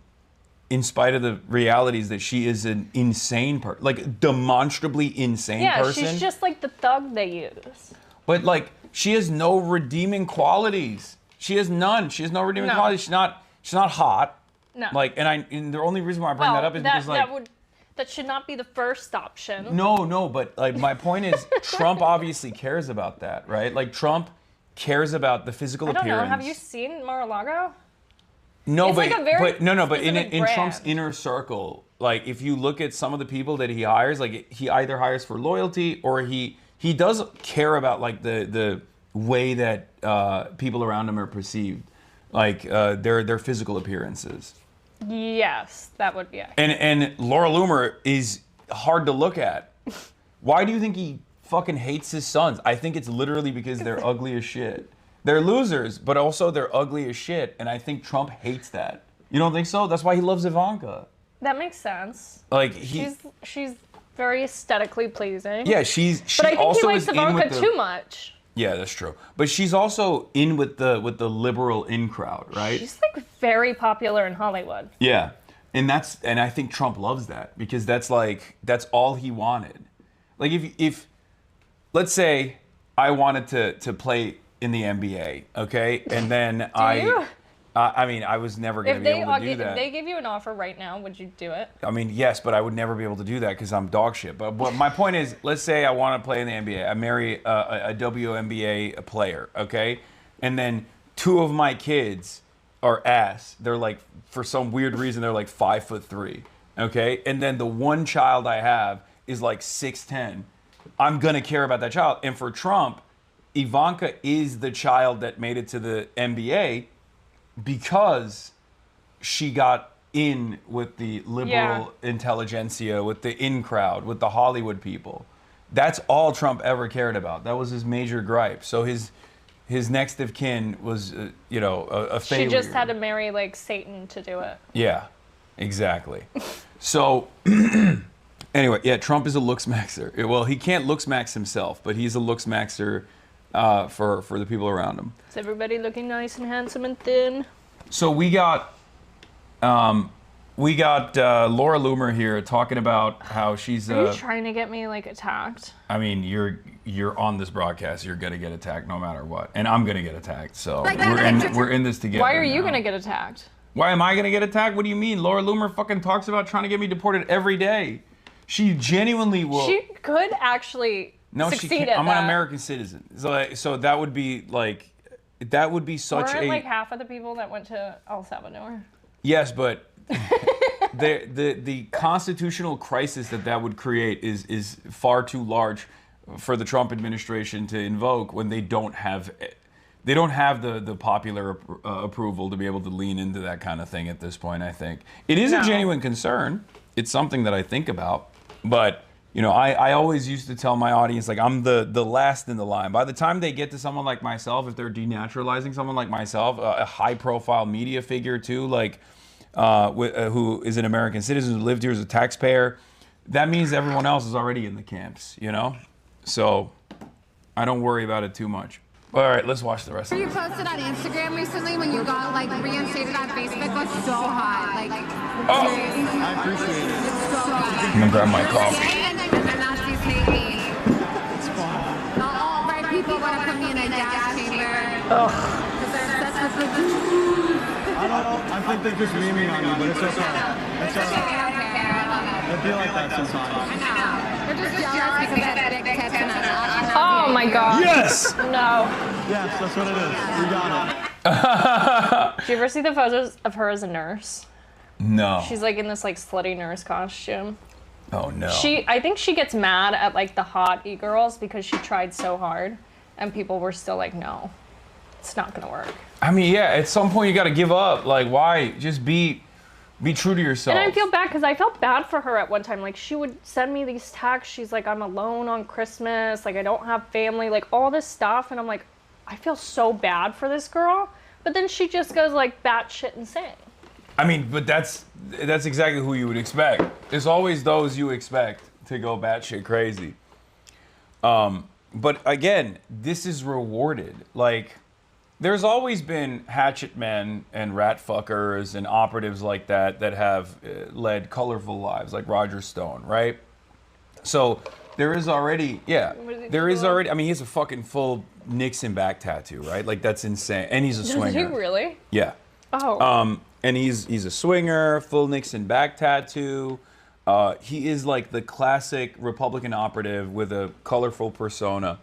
In spite of the realities that she is an insane person, like demonstrably insane person. Yeah, she's just like the thug they use. But like, she has no redeeming qualities. She has none. She has no redeeming qualities. She's not hot. No. Like, and the only reason why I bring that up is because like that should not be the first option. No, but like my point is Trump obviously cares about that, right? Like Trump cares about the physical I don't appearance. know. Have you seen Mar-a-Lago? No, It's but like a very but in specific Trump's brand. inner circle, like if you look at some of the people that he hires, like he either hires for loyalty or he does care about like the way that people around him are perceived, like their physical appearances. Yes, that would be it. And Laura Loomer is hard to look at. Why do you think he fucking hates his sons? I think it's literally because they're ugly as shit. They're losers, but also they're ugly as shit, and I think Trump hates that. You don't think so? That's why he loves Ivanka. That makes sense. Like she's very aesthetically pleasing. Yeah, she But I think also he likes is in with Ivanka the, too much. Yeah, that's true. But she's also in with the liberal in crowd, right? She's like very popular in Hollywood. Yeah. And I think Trump loves that because that's all he wanted. Like if let's say I wanted to play in the NBA, okay? And then I mean, I was never going to be able to do that. If they give you an offer right now, would you do it? I mean, yes, but I would never be able to do that because I'm dog shit. But my point is, let's say I want to play in the NBA. I marry a WNBA player, okay? And then 2 of my kids are ass. They're like, for some weird reason, they're like 5'3", okay? And then the one child I have is like 6'10". I'm going to care about that child. And for Trump, Ivanka is the child that made it to the NBA because she got in with the liberal intelligentsia, with the in crowd, with the Hollywood people. That's all Trump ever cared about. That was his major gripe. So his next of kin was, a failure. She just had to marry like Satan to do it. Yeah, exactly. So anyway, yeah, Trump is a looks maxer. Well, he can't looks max himself, but he's a looks maxer for the people around him. Is everybody looking nice and handsome and thin? So we got Laura Loomer here talking about how she's. Are you trying to get me like attacked? I mean, you're on this broadcast. You're gonna get attacked no matter what, and I'm gonna get attacked. So we're in this together. Why are you now. gonna get attacked? Why am I gonna get attacked? What do you mean? Laura Loomer fucking talks about trying to get me deported every day. She genuinely will. She could actually. No, she can't. I'm an American citizen. So that would be like, that would be such Weren't like half of the people that went to El Salvador? Yes, but the constitutional crisis that would create is far too large for the Trump administration to invoke when they don't have the popular approval to be able to lean into that kind of thing at this point. I think it is a genuine concern. It's something that I think about, but. I always used to tell my audience, like, I'm the last in the line. By the time they get to someone like myself, if they're denaturalizing someone like myself, a high-profile media figure, too, like, who is an American citizen, who lived here as a taxpayer, that means everyone else is already in the camps, So I don't worry about it too much. All right, let's watch the rest of You this. posted on Instagram recently when you got like reinstated on Facebook was so hot. Like, I appreciate it. it's so good. I'm gonna grab my coffee. And then Nazis hate me. It's fun. All right, people want to put me in a gas chamber. Because they're obsessed with the Jews. I think they're just memeing on me, but it's okay. It's all right. Okay, I love it. I feel like that sometimes. I know. They're just jealous because I have big tits and Oh my god. Yes! No. Yes, that's what it is. We got it. Did you ever see the photos of her as a nurse? No. She's like in this like slutty nurse costume. Oh, no. I think she gets mad at like the hot e-girls because she tried so hard and people were still like, no, it's not gonna work. I mean, yeah, at some point you gotta give up. Like, why? Just be true to yourself. And I feel bad because I felt bad for her at one time. Like, she would send me these texts. She's like, I'm alone on Christmas. Like, I don't have family. Like, all this stuff. And I'm like, I feel so bad for this girl. But then she just goes, like, batshit insane. I mean, but that's exactly who you would expect. There's always those you expect to go batshit crazy. But, again, this is rewarded. Like, there's always been hatchet men and rat fuckers and operatives like that have led colorful lives, like Roger Stone, right? So there is already, I mean, he has a fucking full Nixon back tattoo, right? Like, that's insane. And he's a swinger. Does he really? Yeah. Oh. And he's a swinger, full Nixon back tattoo. He is like the classic Republican operative with a colorful persona.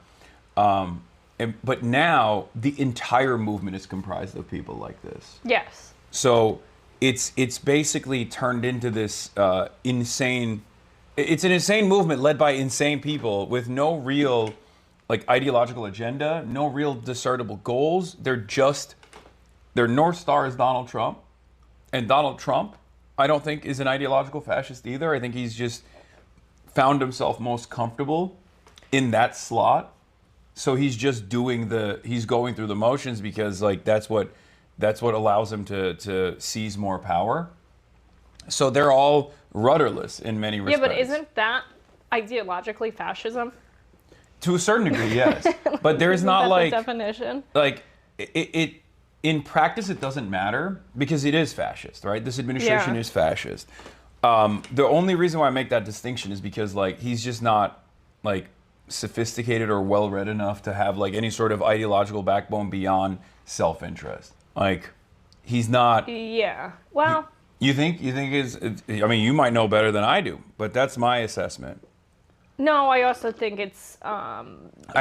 But now the entire movement is comprised of people like this. Yes. So it's basically turned into this insane. It's an insane movement led by insane people with no real like ideological agenda, no real discernible goals. Their North Star is Donald Trump, and Donald Trump, I don't think, is an ideological fascist either. I think he's just found himself most comfortable in that slot. So he's just he's going through the motions because like that's what allows him to seize more power. So they're all rudderless in many respects. Yeah, but isn't that ideologically fascism? To a certain degree, yes. But there's Isn't not that like the definition. Like it in practice it doesn't matter because it is fascist, right? This administration is fascist. The only reason why I make that distinction is because like he's just not like sophisticated or well-read enough to have like any sort of ideological backbone beyond self-interest. Like, he's not. Yeah. Well. You think I mean, you might know better than I do, but that's my assessment. No, I also think it's. I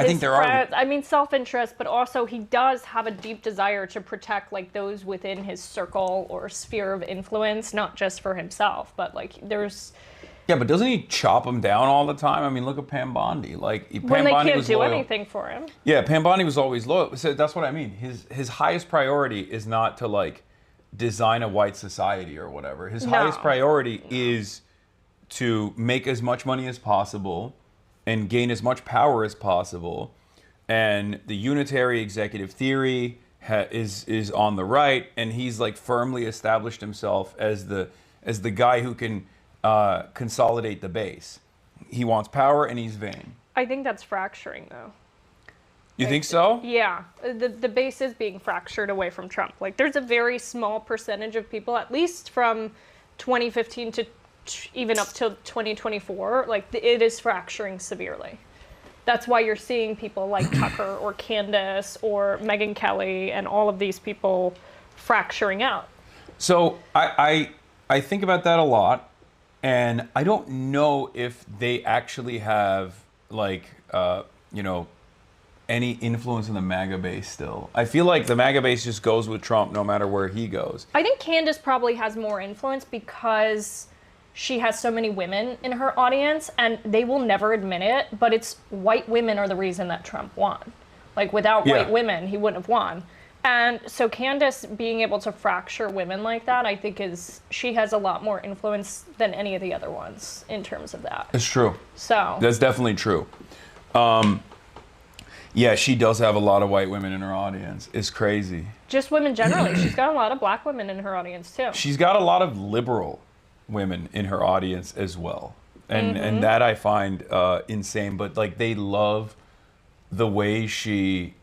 think there are. I mean, self-interest, but also he does have a deep desire to protect like those within his circle or sphere of influence, not just for himself, but like there's. Yeah, but doesn't he chop them down all the time? I mean, look at Pam Bondi. Like, Pam when they Bondi can't was do loyal. anything for him. Yeah, Pam Bondi was always loyal. So that's what I mean. His highest priority is not to like design a white society or whatever. His highest priority is to make as much money as possible and gain as much power as possible. And the unitary executive theory is on the right, and he's like firmly established himself as the guy who can consolidate the base. He wants power and he's vain. I think that's fracturing, though. You think so? Yeah, the base is being fractured away from Trump. Like, there's a very small percentage of people, at least from 2015 to even up till 2024, like it is fracturing severely. That's why you're seeing people like Tucker or Candace or Megyn Kelly and all of these people fracturing out. So I think about that a lot, and I don't know if they actually have like any influence in the MAGA base still. I feel like the MAGA base just goes with Trump no matter where he goes. I think Candace probably has more influence because she has so many women in her audience, and they will never admit it, but it's white women are the reason that Trump won. Like, without white women, he wouldn't have won. And so Candace being able to fracture women like that, I think she has a lot more influence than any of the other ones in terms of that. It's true. So that's definitely true. Yeah, she does have a lot of white women in her audience. It's crazy. Just women generally. She's got a lot of black women in her audience too. She's got a lot of liberal women in her audience as well. And that I find insane. But like, they love the way she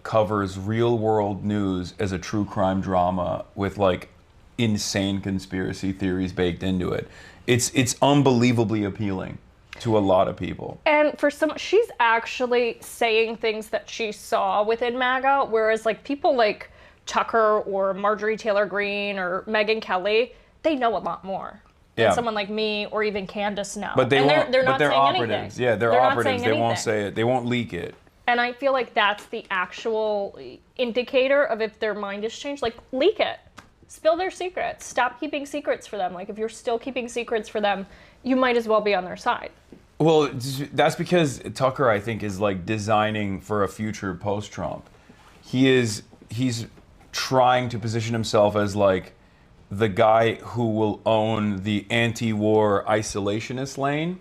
covers real world news as a true crime drama with like insane conspiracy theories baked into it. It's unbelievably appealing to a lot of people. And for she's actually saying things that she saw within MAGA, whereas like people like Tucker or Marjorie Taylor Greene or Megyn Kelly, they know a lot more than someone like me or even Candace know. But they're not saying operatives. Anything. Yeah, they're operatives. They won't say it. They won't leak it. And I feel like that's the actual indicator of if their mind has changed. Like, leak it. Spill their secrets. Stop keeping secrets for them. Like, if you're still keeping secrets for them, you might as well be on their side. Well, that's because Tucker, I think, is like designing for a future post-Trump. He's trying to position himself as like the guy who will own the anti-war isolationist lane,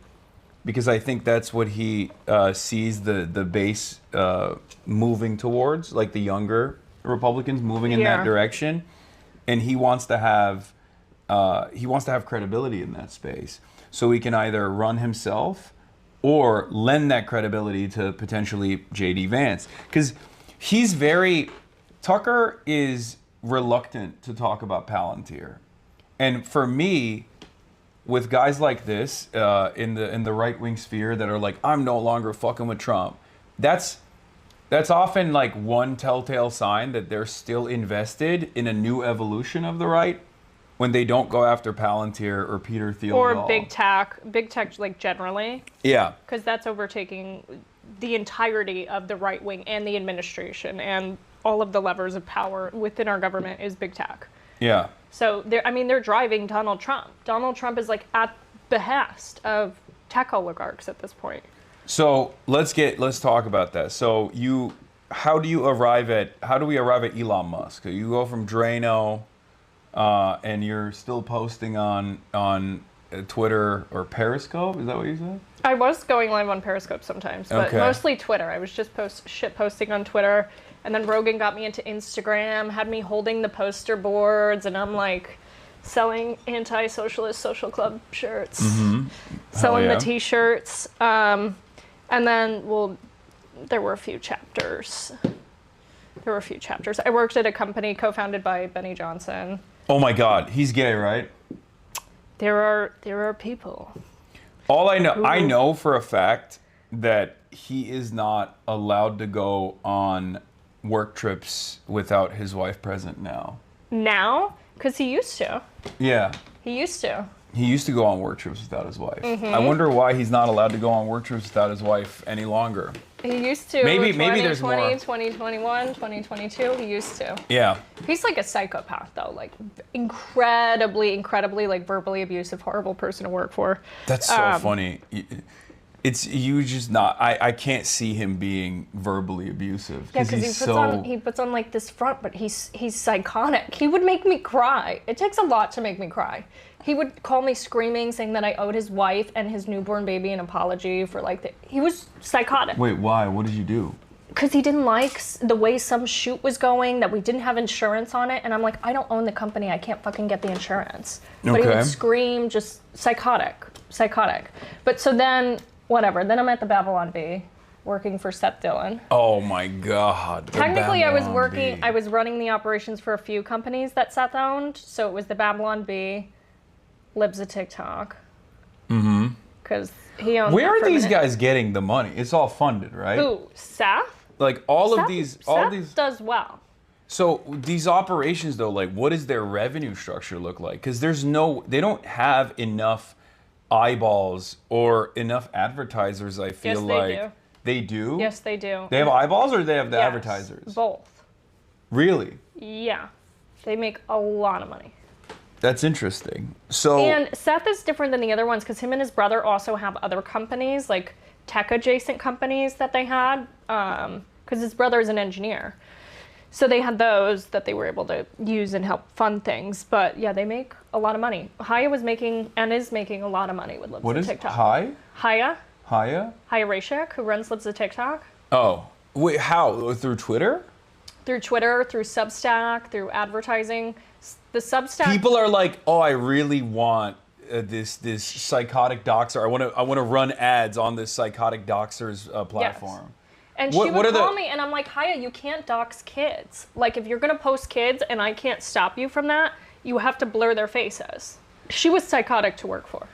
because I think that's what he sees the base moving towards, like the younger Republicans moving in that direction, and he wants to have credibility in that space, so he can either run himself or lend that credibility to potentially J.D. Vance, because Tucker is reluctant to talk about Palantir, and for me, with guys like this in the right-wing sphere that are like, I'm no longer fucking with Trump, that's often like one telltale sign that they're still invested in a new evolution of the right when they don't go after Palantir or Peter Thiel or big tech like generally. Yeah. Because that's overtaking the entirety of the right wing and the administration, and all of the levers of power within our government is big tech. Yeah. So they're driving Donald Trump. Donald Trump is like at behest of tech oligarchs at this point. So let's talk about that. So how do we arrive at Elon Musk? You go from Drano, and you're still posting on Twitter or Periscope. Is that what you said? I was going live on Periscope sometimes, but mostly Twitter. I was just posting on Twitter. And then Rogan got me into Instagram, had me holding the poster boards, and I'm like selling anti-socialist social club shirts, selling the t-shirts. And then, there were a few chapters. I worked at a company co-founded by Benny Johnson. Oh my God, he's gay, right? There are people. All I know for a fact that he is not allowed to go on work trips without his wife present now. Now? Because he used to. Yeah. He used to. He used to go on work trips without his wife. I wonder why he's not allowed to go on work trips without his wife any longer. He used to. Maybe there's more. 2021, 2022, he used to. Yeah. He's like a psychopath, though. Like, incredibly, like, verbally abusive, horrible person to work for. That's so funny. It's you just not. I can't see him being verbally abusive. Yeah, because he puts on like this front, but he's psychotic. He would make me cry. It takes a lot to make me cry. He would call me screaming, saying that I owed his wife and his newborn baby an apology for like he was psychotic. Wait, why? What did you do? Because he didn't like the way some shoot was going, that we didn't have insurance on it, and I'm like, I don't own the company, I can't fucking get the insurance. Okay. But he would scream, just psychotic. But so then, whatever, then I'm at the Babylon Bee, working for Seth Dillon. Oh my God. Technically, I was running the operations for a few companies that Seth owned, so it was the Babylon Bee, Libs of TikTok. Mm-hmm. Because he owns. Where are these guys getting the money? It's all funded, right? Who? Seth? Like Seth does well. So these operations, though, like, what does their revenue structure look like? Because they don't have enough eyeballs or enough advertisers. I feel like they do. Yes, they do. They have eyeballs, or they have the advertisers? Both. Really? Yeah, they make a lot of money. That's interesting. So and Seth is different than the other ones because him and his brother also have other companies, like tech adjacent companies that they had. Because his brother is an engineer, so they had those that they were able to use and help fund things. But yeah, they make a lot of money. Haya was making and is making a lot of money with Libs of TikTok. Haya Rashik, who runs Libs of TikTok. Oh, wait, how? Through Twitter? Through Twitter, through Substack, through advertising. The Substack. People are like, oh, I really want this psychotic doxer. I want to run ads on this psychotic doxer's platform. Yes. And she would call me, and I'm like, Haya, you can't dox kids. Like, if you're gonna post kids, and I can't stop you from that, you have to blur their faces. She was psychotic to work for.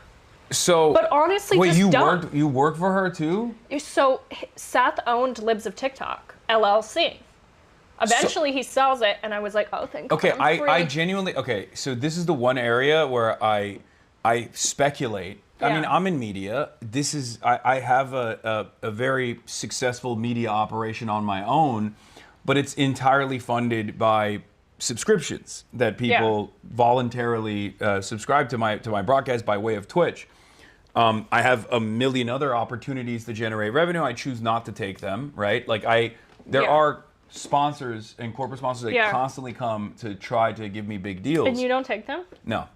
So, but honestly, wait, just you work for her too? So Seth owned Libs of TikTok LLC. Eventually, he sells it, and I was like, oh, thank God. Okay, I genuinely, so this is the one area where I speculate. Yeah. I mean, I'm in media. I have a very successful media operation on my own, but it's entirely funded by subscriptions that people voluntarily subscribe to my broadcast by way of Twitch. I have a million other opportunities to generate revenue. I choose not to take them, right? Like there are sponsors and corporate sponsors that constantly come to try to give me big deals. And you don't take them? No.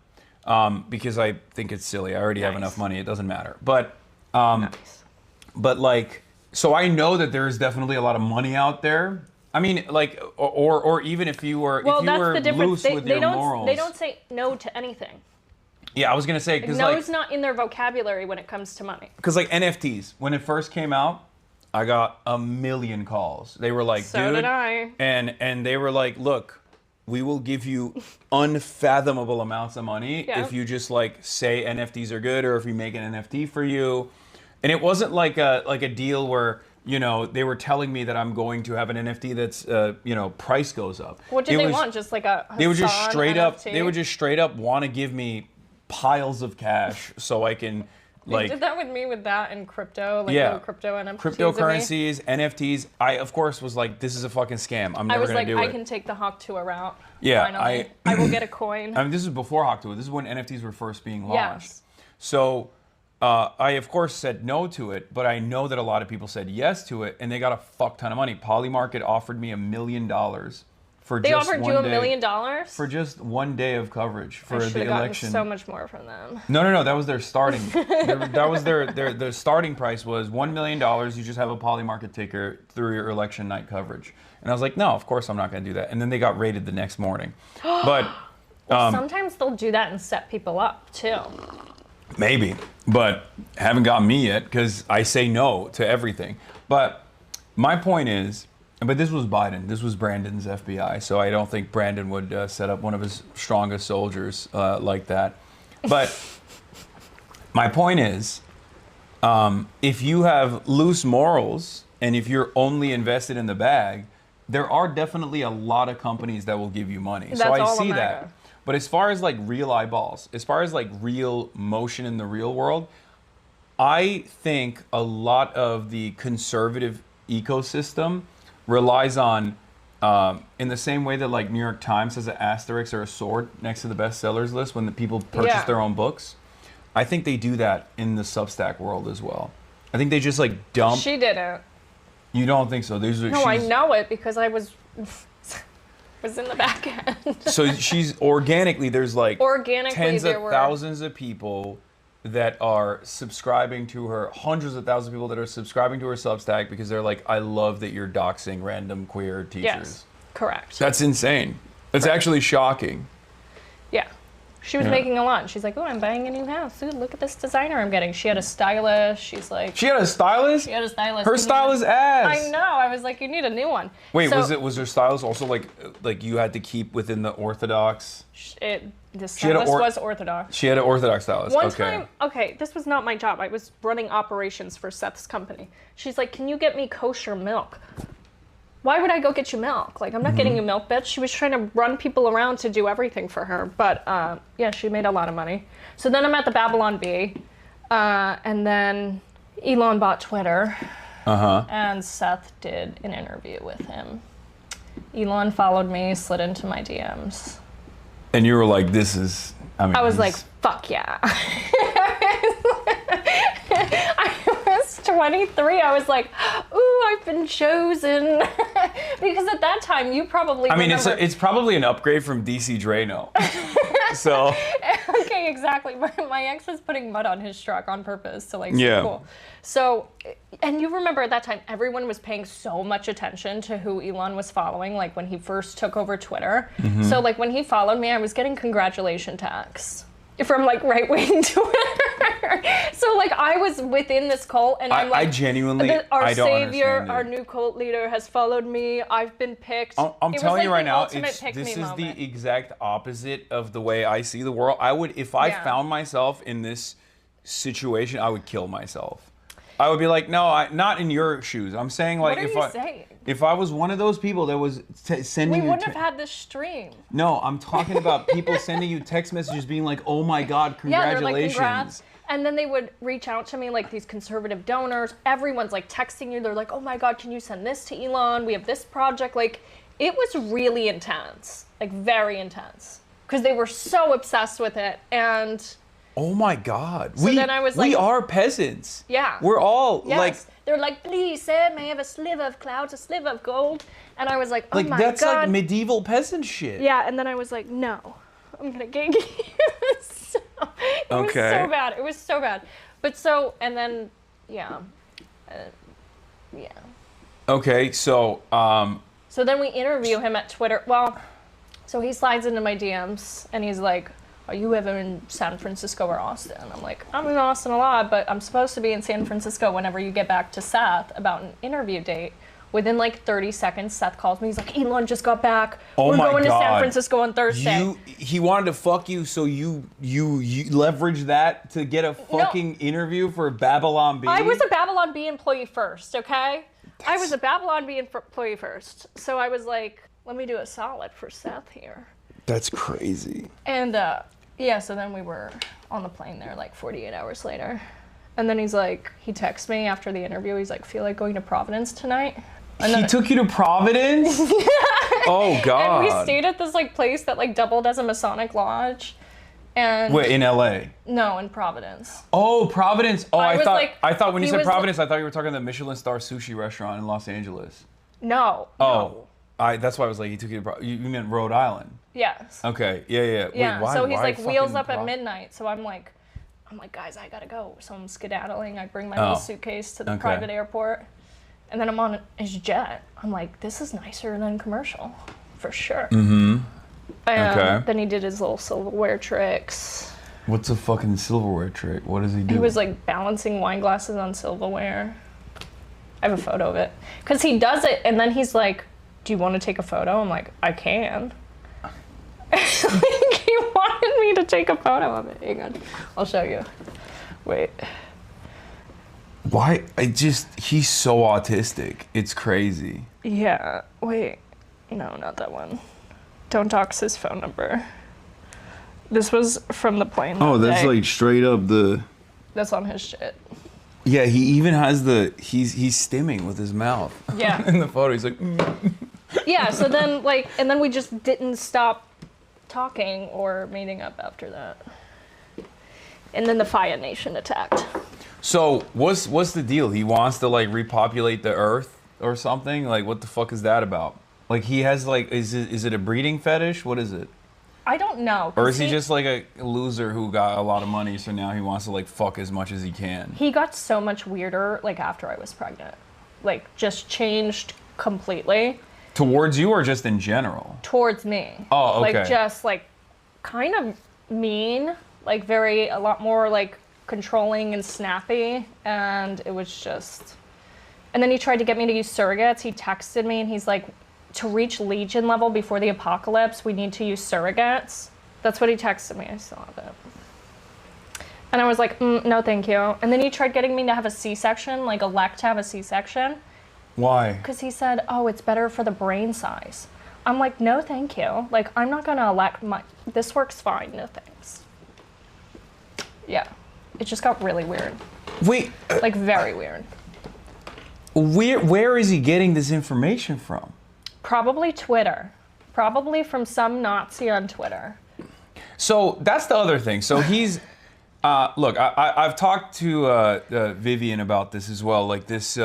Because I think it's silly. I already have enough money. It doesn't matter. But but like, so I know that there is definitely a lot of money out there. I mean, like, or even if you were loose with your morals. They don't say no to anything. Yeah, I was gonna say because no's not in their vocabulary when it comes to money. Because like NFTs, when it first came out, I got a million calls. They were like, so dude, did I. And they were like, look, we will give you unfathomable amounts of money if you just like say NFTs are good, or if we make an NFT for you. And it wasn't like a deal where, you know, they were telling me that I'm going to have an NFT that's price goes up. What did they want? Just like a Hassan they would just straight NFT? up they would just straight up want to give me piles of cash so I can They did that with me with that and crypto, like crypto NFTs. Cryptocurrencies, NFTs. I of course was like, this is a fucking scam. I'm never gonna do it. I can take the Hawk Tuah route. Yeah, finally. I will get a coin. I mean, this is before Hawk Tuah. This is when NFTs were first being launched. Yes. So I of course said no to it, but I know that a lot of people said yes to it, and they got a fuck ton of money. Polymarket offered me $1 million for they just offered one you day, $1 million for just one day of coverage for the election. So much more from them. No, that was their starting. That was their starting price was $1 million. You just have a Polymarket ticker through your election night coverage. And I was like, no, of course I'm not going to do that. And then they got raided the next morning. But sometimes they'll do that and set people up too. Maybe, but haven't gotten me yet because I say no to everything. But my point is, but this was Biden. This was Brandon's FBI. So I don't think Brandon would set up one of his strongest soldiers like that. But my point is, if you have loose morals and if you're only invested in the bag, there are definitely a lot of companies that will give you money. That's so I all see America. that. But as far as like real eyeballs, as far as like real motion in the real world, I think a lot of the conservative ecosystem relies on, in the same way that like New York Times has an asterisk or a sword next to the bestsellers list when the people purchase their own books. I think they do that in the Substack world as well. I think they just like dump. She didn't. You don't think so? These are, No, I know it because I was in the back end. So she's organically, there's like Organically, tens of there were thousands of people that are subscribing to her, hundreds of thousands of people that are subscribing to her Substack because they're like, I love that you're doxing random queer teachers. Yes, correct. That's insane. It's actually shocking. Yeah. She was making a lot. She's like, oh, I'm buying a new house. Ooh, look at this designer I'm getting. She had a stylist. She's like... She had a stylist? She had a stylist. Her style is ass. I know. I was like, you need a new one. Wait, So, was her stylist also like you had to keep within the orthodox? The stylist was orthodox. She had an orthodox stylist. One time, this was not my job. I was running operations for Seth's company. She's like, can you get me kosher milk? Why would I go get you milk? Like, I'm not getting you milk, bitch. She was trying to run people around to do everything for her. But, yeah, she made a lot of money. So then I'm at the Babylon Bee. And then Elon bought Twitter. And Seth did an interview with him. Elon followed me, slid into my DMs. And you were like, this is... I was like, fuck yeah. I was 23. I was like, ooh, I've been chosen. Because at that time, you probably remember... it's probably an upgrade from DC Drano. So... Okay, exactly. My ex was putting mud on his truck on purpose to like seem cool. So, and you remember at that time, everyone was paying so much attention to who Elon was following, like when he first took over Twitter. So like when he followed me, I was getting congratulation texts from like right-wing Twitter. So like I was within this cult and I'm like, I genuinely, our I don't savior, understand our it. new cult leader has followed me. I've been picked. I'm It was telling like you right the now, ultimate pick this me is moment. the exact opposite of the way I see the world. I would, if I found myself in this situation, I would kill myself. I would be like, no, not in your shoes. I'm saying like, if I was one of those people that was sending We you, wouldn't have had this stream. no, I'm talking about people sending you text messages being like, oh my God, congratulations. Yeah, they're like, congrats. And then they would reach out to me, like these conservative donors. Everyone's like texting you. They're like, oh my God, can you send this to Elon? We have this project. Like, it was really intense, like very intense, because they were so obsessed with it. And oh my God. So then I was like, we are peasants. Yeah. We're all like, they're like, please, sir, may I have a sliver of clouds, a sliver of gold? And I was like, oh my that's God. like medieval peasant shit. Yeah, and then I was like, no, I'm gonna get you. It was so bad. It was so bad. But so, and then, yeah. Okay, so, So then we interview him at Twitter. Well, so he slides into my DMs and he's like, are you ever in San Francisco or Austin? I'm like, I'm in Austin a lot, but I'm supposed to be in San Francisco whenever you get back to Seth about an interview date. Within like 30 seconds, Seth calls me. He's like, Elon just got back. We're going to San Francisco on Thursday. He wanted to fuck you, so you leveraged that to get a fucking interview for Babylon Bee? I was a Babylon Bee employee first, okay? I was a Babylon Bee employee first. So I was like, let me do a solid for Seth here. That's crazy. And yeah, so then we were on the plane there like 48 hours later. And then he's like, he texts me after the interview. He's like, feel like going to Providence tonight? And he took you to Providence? Oh, God. And we stayed at this like place that like doubled as a Masonic lodge. And wait, in LA? No, in Providence. Oh, Providence. Oh, I thought when you said Providence, I thought you were talking the Michelin star sushi restaurant in Los Angeles. No. Oh. No. That's why I was like, he took you to you meant Rhode Island. Yes. Okay. Yeah. Yeah. Wait, so he's like wheels up at midnight. So I'm like, guys, I gotta go. So I'm skedaddling. I bring my little suitcase to the private airport. And then I'm on his jet. I'm like, this is nicer than commercial, for sure. Mm-hmm. And then he did his little silverware tricks. What's a fucking silverware trick? What does he do? He was like balancing wine glasses on silverware. I have a photo of it. Because he does it, and then he's like, do you want to take a photo? I'm like, I can. He wanted me to take a photo of it. Hang on. I'll show you. Wait. Why? He's so autistic. It's crazy. Yeah. Wait. No, not that one. Don't dox his phone number. This was from the plane. Oh, that's day. like straight up the... That's on his shit. Yeah, he even has the... He's stimming with his mouth. Yeah. In the photo, he's like... Yeah, so then, like... And then we just didn't stop talking or meeting up after that. And then the Fire Nation attacked. So, what's the deal? He wants to, like, repopulate the Earth or something? Like, what the fuck is that about? Like, he has, like... Is it a breeding fetish? What is it? I don't know. Or is he just like a loser who got a lot of money, so now he wants to like fuck as much as he can? He got so much weirder like after I was pregnant. Like just changed completely. Towards you or just in general? Towards me. Oh, okay. Like just like kind of mean, like a lot more like controlling and snappy, and it was just... And then he tried to get me to use surrogates. He texted me and he's like, to reach Legion level before the apocalypse, we need to use surrogates. That's what he texted me. I still have it. And I was like, no, thank you. And then he tried getting me to have a C-section, like elect to have a C-section. Why? Because he said, oh, it's better for the brain size. I'm like, no, thank you. Like, I'm not going to elect this works fine. No thanks. Yeah. It just got really weird. Wait. Like, very weird. Where is he getting this information from? Probably Twitter. Probably from some Nazi on Twitter. So that's the other thing. So he's, look, I've talked to Vivian about this as well, like this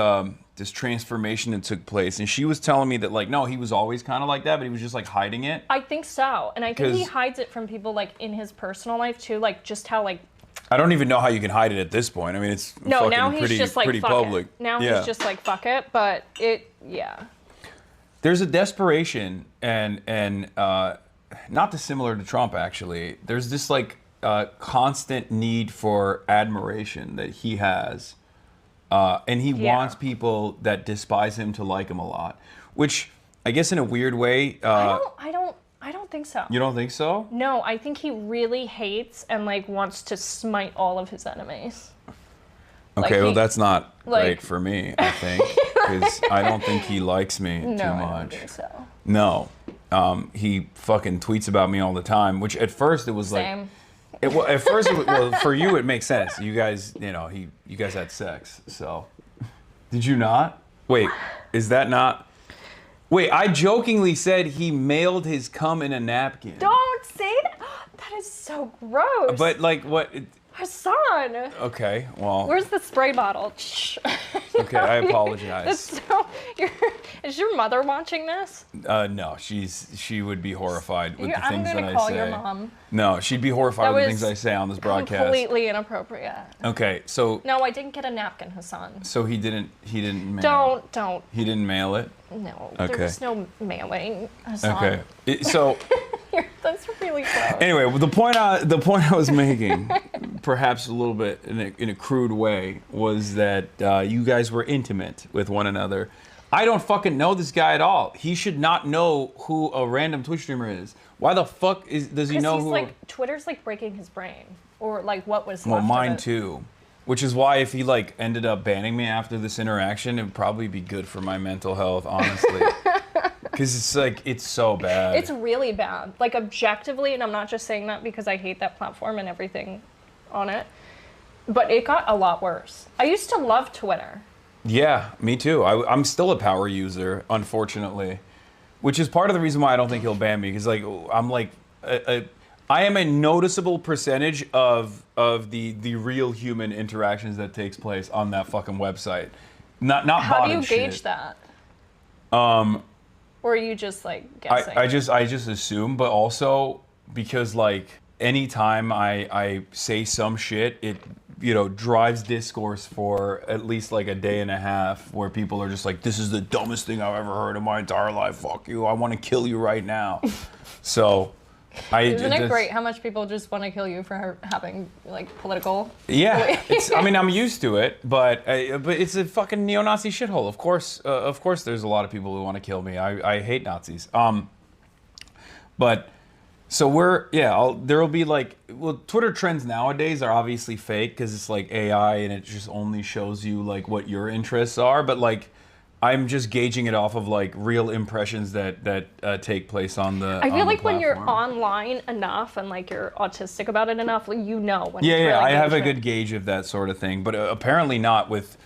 transformation that took place, and she was telling me that like, no, he was always kind of like that, but he was just like hiding it. I think so, and I think he hides it from people like in his personal life too, like just how like. I don't even know how you can hide it at this point. I mean, it's no, now he's just like pretty fuck public. It. Now he's just like fuck it, but yeah. There's a desperation and not dissimilar to Trump actually. There's this like constant need for admiration that he has, and he wants people that despise him to like him a lot. Which I guess in a weird way. I don't think so. You don't think so? No, I think he really hates and like wants to smite all of his enemies. Okay, well that's not great for me, I think, because I don't think he likes me too much. No, I don't think so. No, he fucking tweets about me all the time. Which at first it was Same. like, at first, well, for you it makes sense. You guys, you guys had sex, so did you not? Wait, is that not? Wait, I jokingly said he mailed his cum in a napkin. Don't say that. That is so gross. But like what? Hassan. Okay, well. Where's the spray bottle? Okay, I apologize. Is your mother watching this? No, she would be horrified with the things that I say. I'm gonna call your mom. No, she'd be horrified with the things I say on this broadcast. Completely inappropriate. Okay, so. No, I didn't get a napkin, Hassan. So he didn't mail. Don't. He didn't mail it. No, okay. There was no mailing, Hassan. Okay, so. That's really gross. Anyway, the point I was making, perhaps a little bit in a crude way, was that you guys were intimate with one another. I don't fucking know this guy at all. He should not know who a random Twitch streamer is. Why the fuck does he know who? Because Twitter's like breaking his brain, or like what was. Well, left mine of it. too. Which is why if he like ended up banning me after this interaction, it'd probably be good for my mental health, honestly. Because it's so bad. It's really bad. Like objectively, and I'm not just saying that because I hate that platform and everything on it, but it got a lot worse. I used to love Twitter. Yeah, me too. I'm still a power user, unfortunately, which is part of the reason why I don't think he'll ban me. Because like I'm like, I am a noticeable percentage of the real human interactions that takes place on that fucking website. Not How do you shit. gauge that? Or are you just like guessing? I just assume, but also because like anytime I say some shit, it drives discourse for at least like a day and a half where people are just like, this is the dumbest thing I've ever heard in my entire life. Fuck you. I want to kill you right now. So isn't it great how much people just want to kill you for having like political? Yeah, I'm used to it, but it's a fucking neo-Nazi shithole. Of course, there's a lot of people who want to kill me. I hate Nazis. But So there will be like, well, Twitter trends nowadays are obviously fake because it's like AI and it just only shows you like what your interests are. But like, I'm just gauging it off of like real impressions that take place on the. I feel like when you're platform. online enough and like you're autistic about it enough, like, you know when. Yeah, it's real I have a engagement. good gauge of that sort of thing, but apparently not with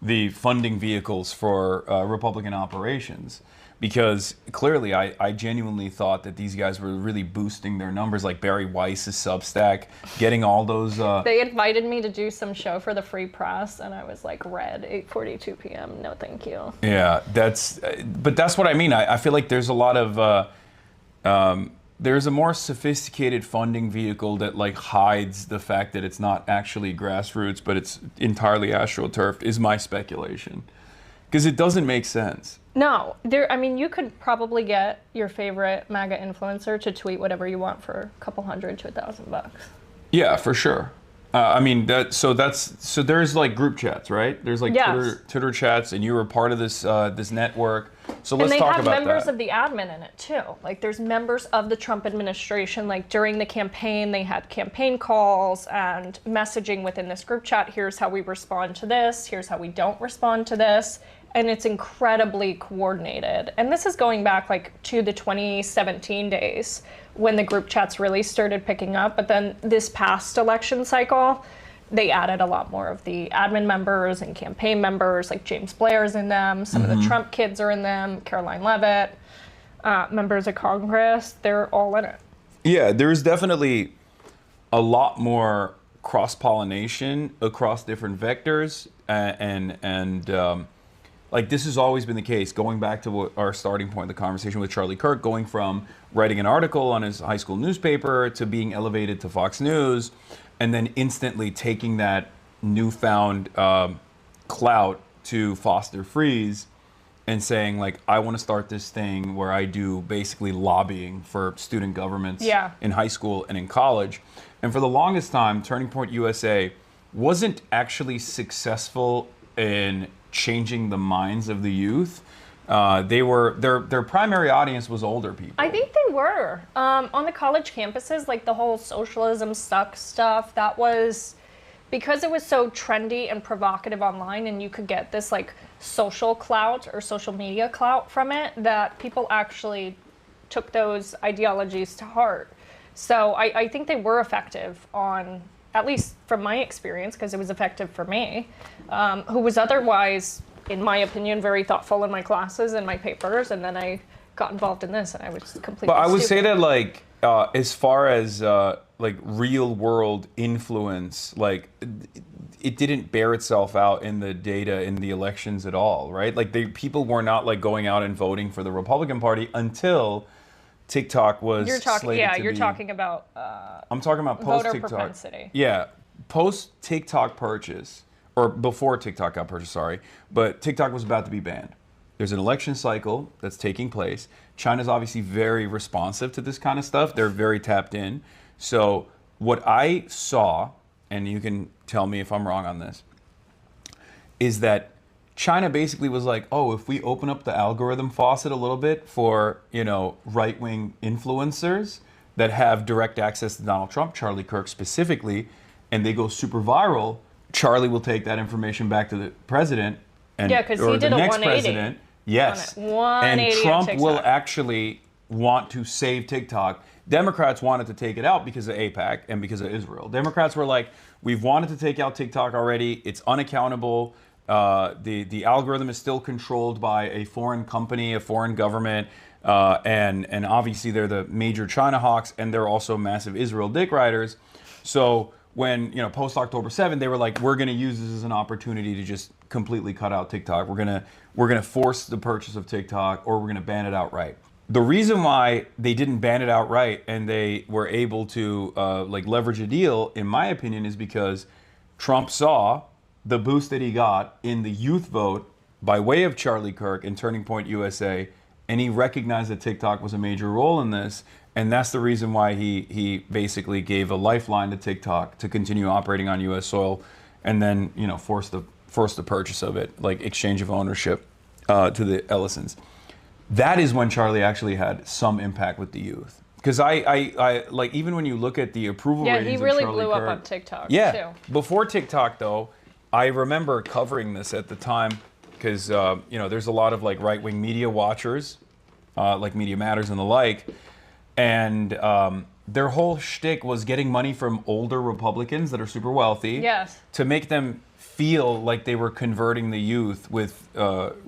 the funding vehicles for Republican operations. Because clearly, I genuinely thought that these guys were really boosting their numbers, like Barry Weiss's Substack, getting all those. They invited me to do some show for the Free Press, and I was like, "Red, 8:42 p.m. No, thank you." Yeah, but that's what I mean. I feel like there's a lot of there's a more sophisticated funding vehicle that like hides the fact that it's not actually grassroots, but it's entirely astroturfed. Is my speculation, because it doesn't make sense. No, I mean, you could probably get your favorite MAGA influencer to tweet whatever you want for a couple $100 to $1,000. Yeah, for sure. I mean so there's like group chats, right? There's like Yes. Twitter chats, and you were part of this this network. So let's And they talk have about members that. of the admin in it too. Like there's members of the Trump administration. Like during the campaign, they had campaign calls and messaging within this group chat. Here's how we respond to this. Here's how we don't respond to this. And it's incredibly coordinated. And this is going back like to the 2017 days when the group chats really started picking up. But then this past election cycle, they added a lot more of the admin members and campaign members, like James Blair's in them, some of the Trump kids are in them, Caroline Leavitt, members of Congress, they're all in it. Yeah, there's definitely a lot more cross-pollination across different vectors, and like this has always been the case. Going back to what our starting point, the conversation with Charlie Kirk, going from writing an article on his high school newspaper to being elevated to Fox News, and then instantly taking that newfound clout to Foster Freeze and saying, like, I want to start this thing where I do basically lobbying for student governments in high school and in college. And for the longest time, Turning Point USA wasn't actually successful in changing the minds of the youth. Their primary audience was older people. I think they were. On the college campuses, like the whole socialism sucks stuff, that was because it was so trendy and provocative online, and you could get this like social clout or social media clout from it, that people actually took those ideologies to heart. So I think they were effective on, at least from my experience, because it was effective for me, who was otherwise, in my opinion, very thoughtful in my classes and my papers, and then I got involved in this and I was completely But I would stupid. say that like as far as like real world influence, like it didn't bear itself out in the data in the elections at all, right? Like people were not like going out and voting for the Republican Party until TikTok was slated to you're be. talking about I'm talking about post voter TikTok. propensity. Yeah, post TikTok purchase, or before TikTok got purchased, sorry. But TikTok was about to be banned. There's an election cycle that's taking place. China's obviously very responsive to this kind of stuff. They're very tapped in. So what I saw, and you can tell me if I'm wrong on this, is that China basically was like, oh, if we open up the algorithm faucet a little bit for, you know, right-wing influencers that have direct access to Donald Trump, Charlie Kirk specifically, and they go super viral, Charlie will take that information back to the president and Yeah, 'cause he or did the a next 180 president. Yes. on it. 180 And on Trump TikTok. will actually want to save TikTok. Democrats wanted to take it out because of AIPAC and because of Israel. Democrats were like, we've wanted to take out TikTok already. It's unaccountable. The algorithm is still controlled by a foreign company, a foreign government, and obviously they're the major China hawks, and they're also massive Israel dick riders. So when, you know, post October 7, they were like, we're going to use this as an opportunity to just completely cut out TikTok. We're going to force the purchase of TikTok, or we're going to ban it outright. The reason why they didn't ban it outright and they were able to like leverage a deal, in my opinion, is because Trump saw the boost that he got in the youth vote by way of Charlie Kirk and Turning Point USA, and he recognized that TikTok was a major role in this, and that's the reason why he basically gave a lifeline to TikTok to continue operating on U.S. soil, and then, you know, force the purchase of it, like exchange of ownership to the Ellisons. That is when Charlie actually had some impact with the youth. Because I like, even when you look at the approval Yeah, ratings he really of Charlie blew Kirk, up on TikTok, yeah. too. Before TikTok, though, I remember covering this at the time because, there's a lot of, like, right-wing media watchers, like Media Matters and the like, and their whole shtick was getting money from older Republicans that are super wealthy Yes. to make them feel like they were converting the youth with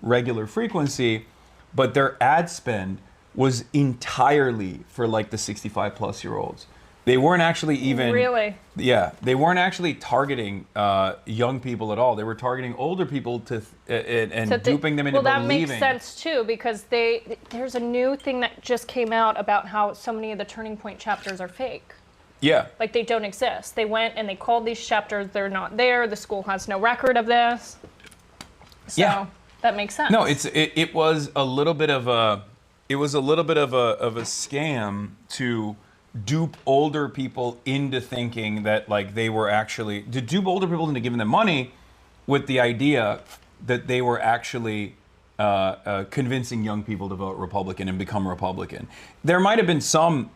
regular frequency, but their ad spend was entirely for, like, the 65-plus-year-olds. They weren't actually even... Really? Yeah, they weren't actually targeting young people at all. They were targeting older people and duping them into believing... Well, that makes sense, too, because there's a new thing that just came out about how so many of the Turning Point chapters are fake. Yeah. Like, they don't exist. They went and they called these chapters. They're not there. The school has no record of this. So, Yeah. that makes sense. No, it was a little bit of a... It was a little bit of a scam to dupe older people into thinking that, like, they were actually... To dupe older people into giving them money with the idea that they were actually convincing young people to vote Republican and become Republican. There might have been some,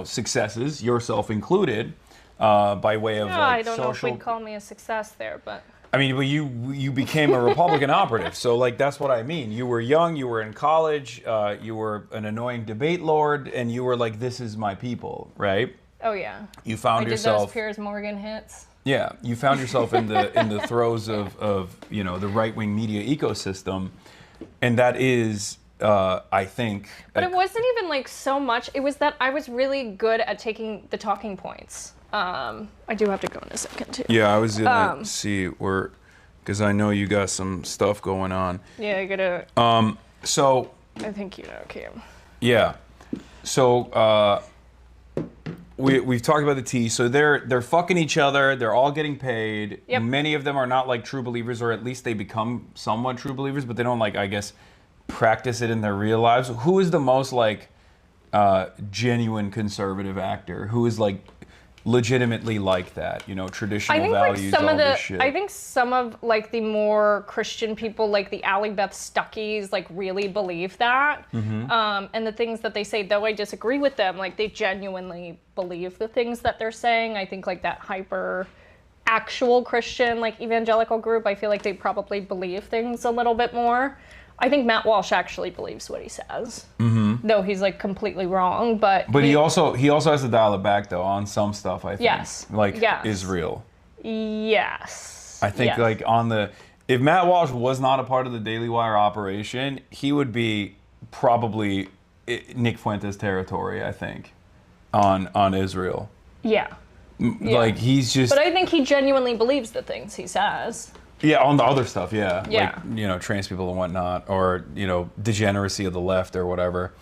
successes, yourself included, by way of, I like, don't know if social... we'd call me a success there, but... I mean, well, you became a Republican operative, so, like, that's what I mean. You were young, you were in college, you were an annoying debate lord, and you were like, "This is my people," right? Oh yeah. You found I yourself. did those Piers Morgan hits. Yeah, you found yourself in the throes of the right-wing media ecosystem, and that is, I think. But it wasn't even like so much. It was that I was really good at taking the talking points. I do have to go in a second too. Yeah, I was gonna see where, because I know you got some stuff going on. Yeah, I gotta. So. I think you know, Cam. Yeah. So we've talked about the tea. So they're fucking each other. They're all getting paid. Yep. Many of them are not, like, true believers, or at least they become somewhat true believers, but they don't, like, I guess, practice it in their real lives. Who is the most, like, genuine conservative actor? Who is, like, legitimately like that, traditional values, all this shit? I think some of, like, the more Christian people, like the Ally Beth Stuckeys, like, really believe that. Mm-hmm. And the things that they say, though I disagree with them, like, they genuinely believe the things that they're saying. I think, like, that hyper actual Christian, like, evangelical group, I feel like they probably believe things a little bit more. I think Matt Walsh actually believes what he says, though he's, like, completely wrong. But he also has to dial it back, though, on some stuff. I think. Yes. Israel. Yes. I think, like, if Matt Walsh was not a part of the Daily Wire operation, he would be probably Nick Fuentes territory, I think, on Israel. Yeah. Like, he's just... But I think he genuinely believes the things he says. Yeah, on the other stuff, yeah. Yeah. Like, trans people and whatnot, or, degeneracy of the left or whatever.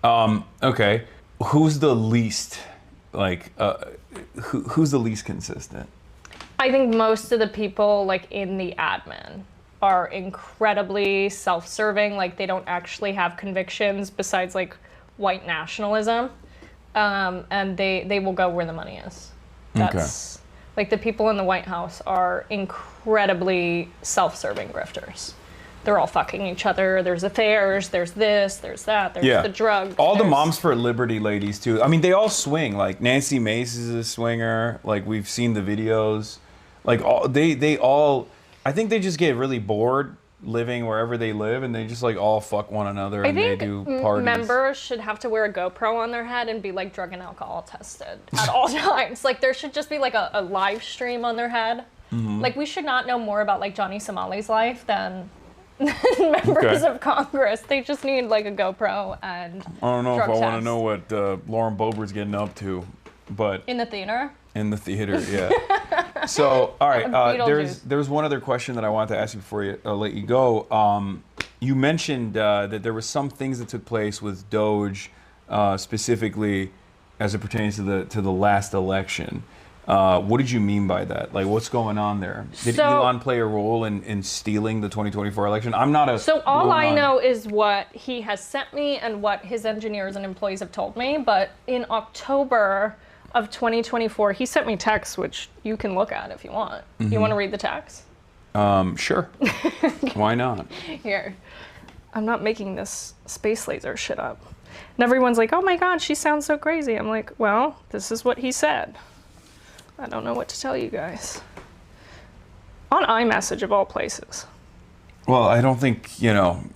Okay. Who's the least, like, who's the least consistent? I think most of the people, like, in the admin are incredibly self-serving. Like, they don't actually have convictions besides, like, white nationalism. And they will go where the money is. That's... Like, the people in the White House are incredibly self-serving grifters. They're all fucking each other. There's affairs. There's this. There's that. There's the drugs. All the Moms for Liberty ladies, too. I mean, they all swing. Like, Nancy Mace is a swinger. Like, we've seen the videos. Like, they all... I think they just get really bored living wherever they live, and they just, like, all fuck one another, and they do parties. Members should have to wear a GoPro on their head and be, like, drug and alcohol tested at all times. Like, there should just be, like, a live stream on their head. Mm-hmm. Like, we should not know more about, like, Johnny Somali's life than members of Congress. They just need, like, a GoPro and I don't know if I want to know what Lauren Boebert's getting up to, but... In the theater? In the theater, yeah. So, all right, there's one other question that I wanted to ask you before I let you go. You mentioned that there were some things that took place with Doge, specifically as it pertains to the last election. What did you mean by that? Like, what's going on there? Did Elon play a role in stealing the 2024 election? I'm not a... So all I know is what he has sent me and what his engineers and employees have told me. But in October of 2024, he sent me texts, which you can look at if you want. Mm-hmm. You want to read the text? Sure. Why not? Here. I'm not making this space laser shit up. And everyone's like, oh my God, she sounds so crazy. I'm like, well, this is what he said. I don't know what to tell you guys. On iMessage of all places. Well, I don't think,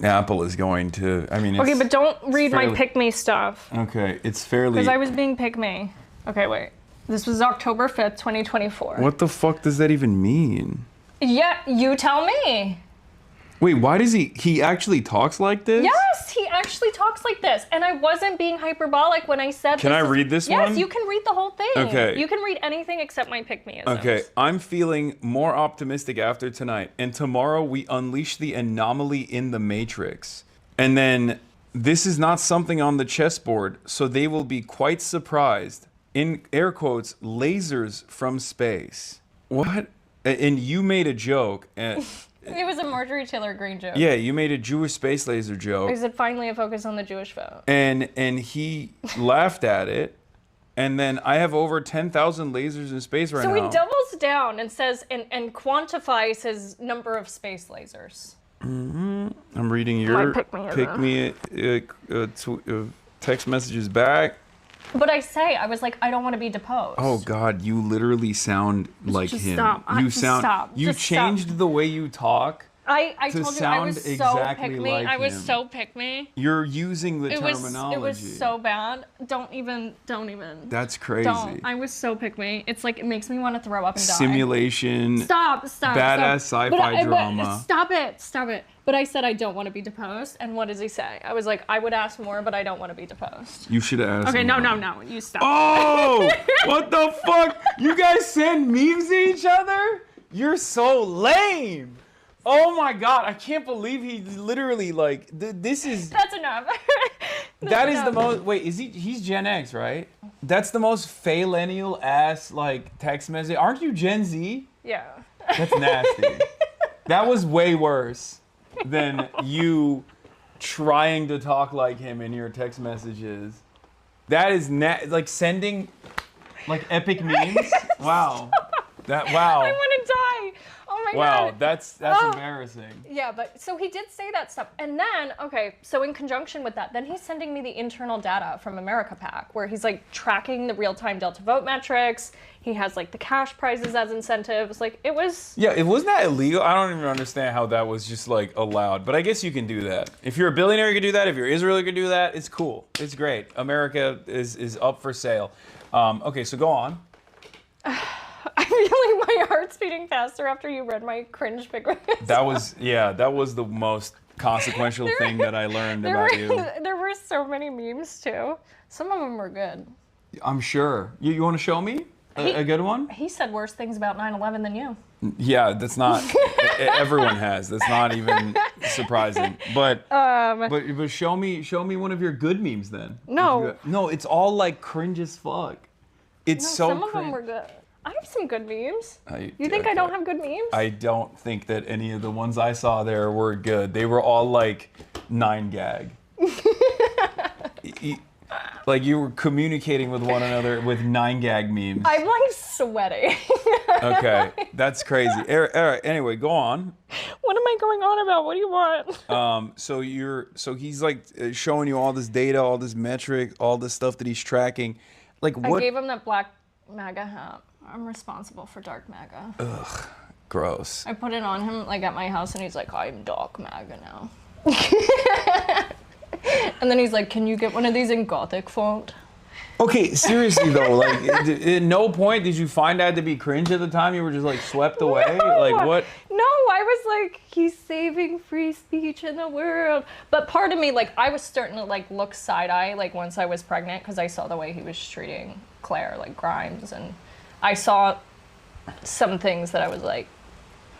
Apple is going to, Okay, but don't read my pick me stuff. Okay, it's fairly... Because I was being pick me. Okay, wait. This was October 5th, 2024. What the fuck does that even mean? Yeah, you tell me. Wait, why does he actually talks like this? Yes, he actually talks like this. And I wasn't being hyperbolic when I said Can I read this one? Yes, you can read the whole thing. Okay. You can read anything except my pick-me-isms. Okay, I'm feeling more optimistic after tonight. And tomorrow we unleash the anomaly in the Matrix. And then this is not something on the chessboard, so they will be quite surprised. In air quotes, lasers from space. What? And you made a joke. It was a Marjorie Taylor Greene joke. Yeah, you made a Jewish space laser joke. I said finally a focus on the Jewish vote. And he laughed at it. And then I have over 10,000 lasers in space right now. So he doubles down and says and quantifies his number of space lasers. Mm-hmm. I'm reading your text messages back. But I was like, I don't want to be deposed. Oh God, you literally sound like just him. Stop. You changed the way you talk. I told you I was exactly so pick me. like I was him. so pick me. You're using the terminology. It was so bad. Don't even. That's crazy. I was so pick me. It's like it makes me want to throw up and die. Simulation. Stop. Badass sci-fi drama. Stop it. But I said I don't want to be deposed. And what does he say? I was like, I would ask more, but I don't want to be deposed. You should have asked. Okay, more. no. You stop. Oh, what the fuck? You guys send memes to each other? You're so lame. Oh my God, I can't believe he literally this is... That's enough. That is the most... Wait, he's Gen X, right? That's the most millennial ass text message. Aren't you Gen Z? Yeah. That's nasty. That was way worse than you trying to talk like him in your text messages. That is sending epic memes. Wow. Wow. I want to die. Oh my God. Wow, that's embarrassing. Yeah, but so he did say that stuff. And then, okay, so in conjunction with that, then he's sending me the internal data from America PAC where he's tracking the real-time Delta vote metrics. He has the cash prizes as incentives. It was... Yeah, it wasn't that illegal. I don't even understand how that was just allowed. But I guess you can do that. If you're a billionaire, you can do that. If you're Israel, you can do that. It's cool. It's great. America is up for sale. Okay, so go on. I feel like my heart's beating faster after you read my cringe figure. That was the most consequential thing that I learned about you. There were so many memes too. Some of them were good. I'm sure. You want to show me a good one? He said worse things about 9/11 than you. Yeah, that's not. Everyone has. That's not even surprising. But show me one of your good memes then. No. No, it's all cringe as fuck. It's so some of cringe. them were good. I have some good memes. You think I don't have good memes? I don't think that any of the ones I saw there were good. They were all 9gag. You were communicating with one another with 9gag memes. I'm sweating. Okay, that's crazy. All right, anyway, go on. What am I going on about? What do you want? So he's showing you all this data, all this metric, all this stuff that he's tracking. What? I gave him that black MAGA hat. I'm responsible for dark MAGA. Ugh, gross. I put it on him at my house and he's like, I'm dark MAGA now. And then he's like, can you get one of these in Gothic font? Okay, seriously though, at no point did you find that to be cringe at the time? You were just swept away? No, What? No, I was he's saving free speech in the world. But part of me, I was starting to look side-eye, once I was pregnant, because I saw the way he was treating Claire, Grimes, and I saw some things that I was like,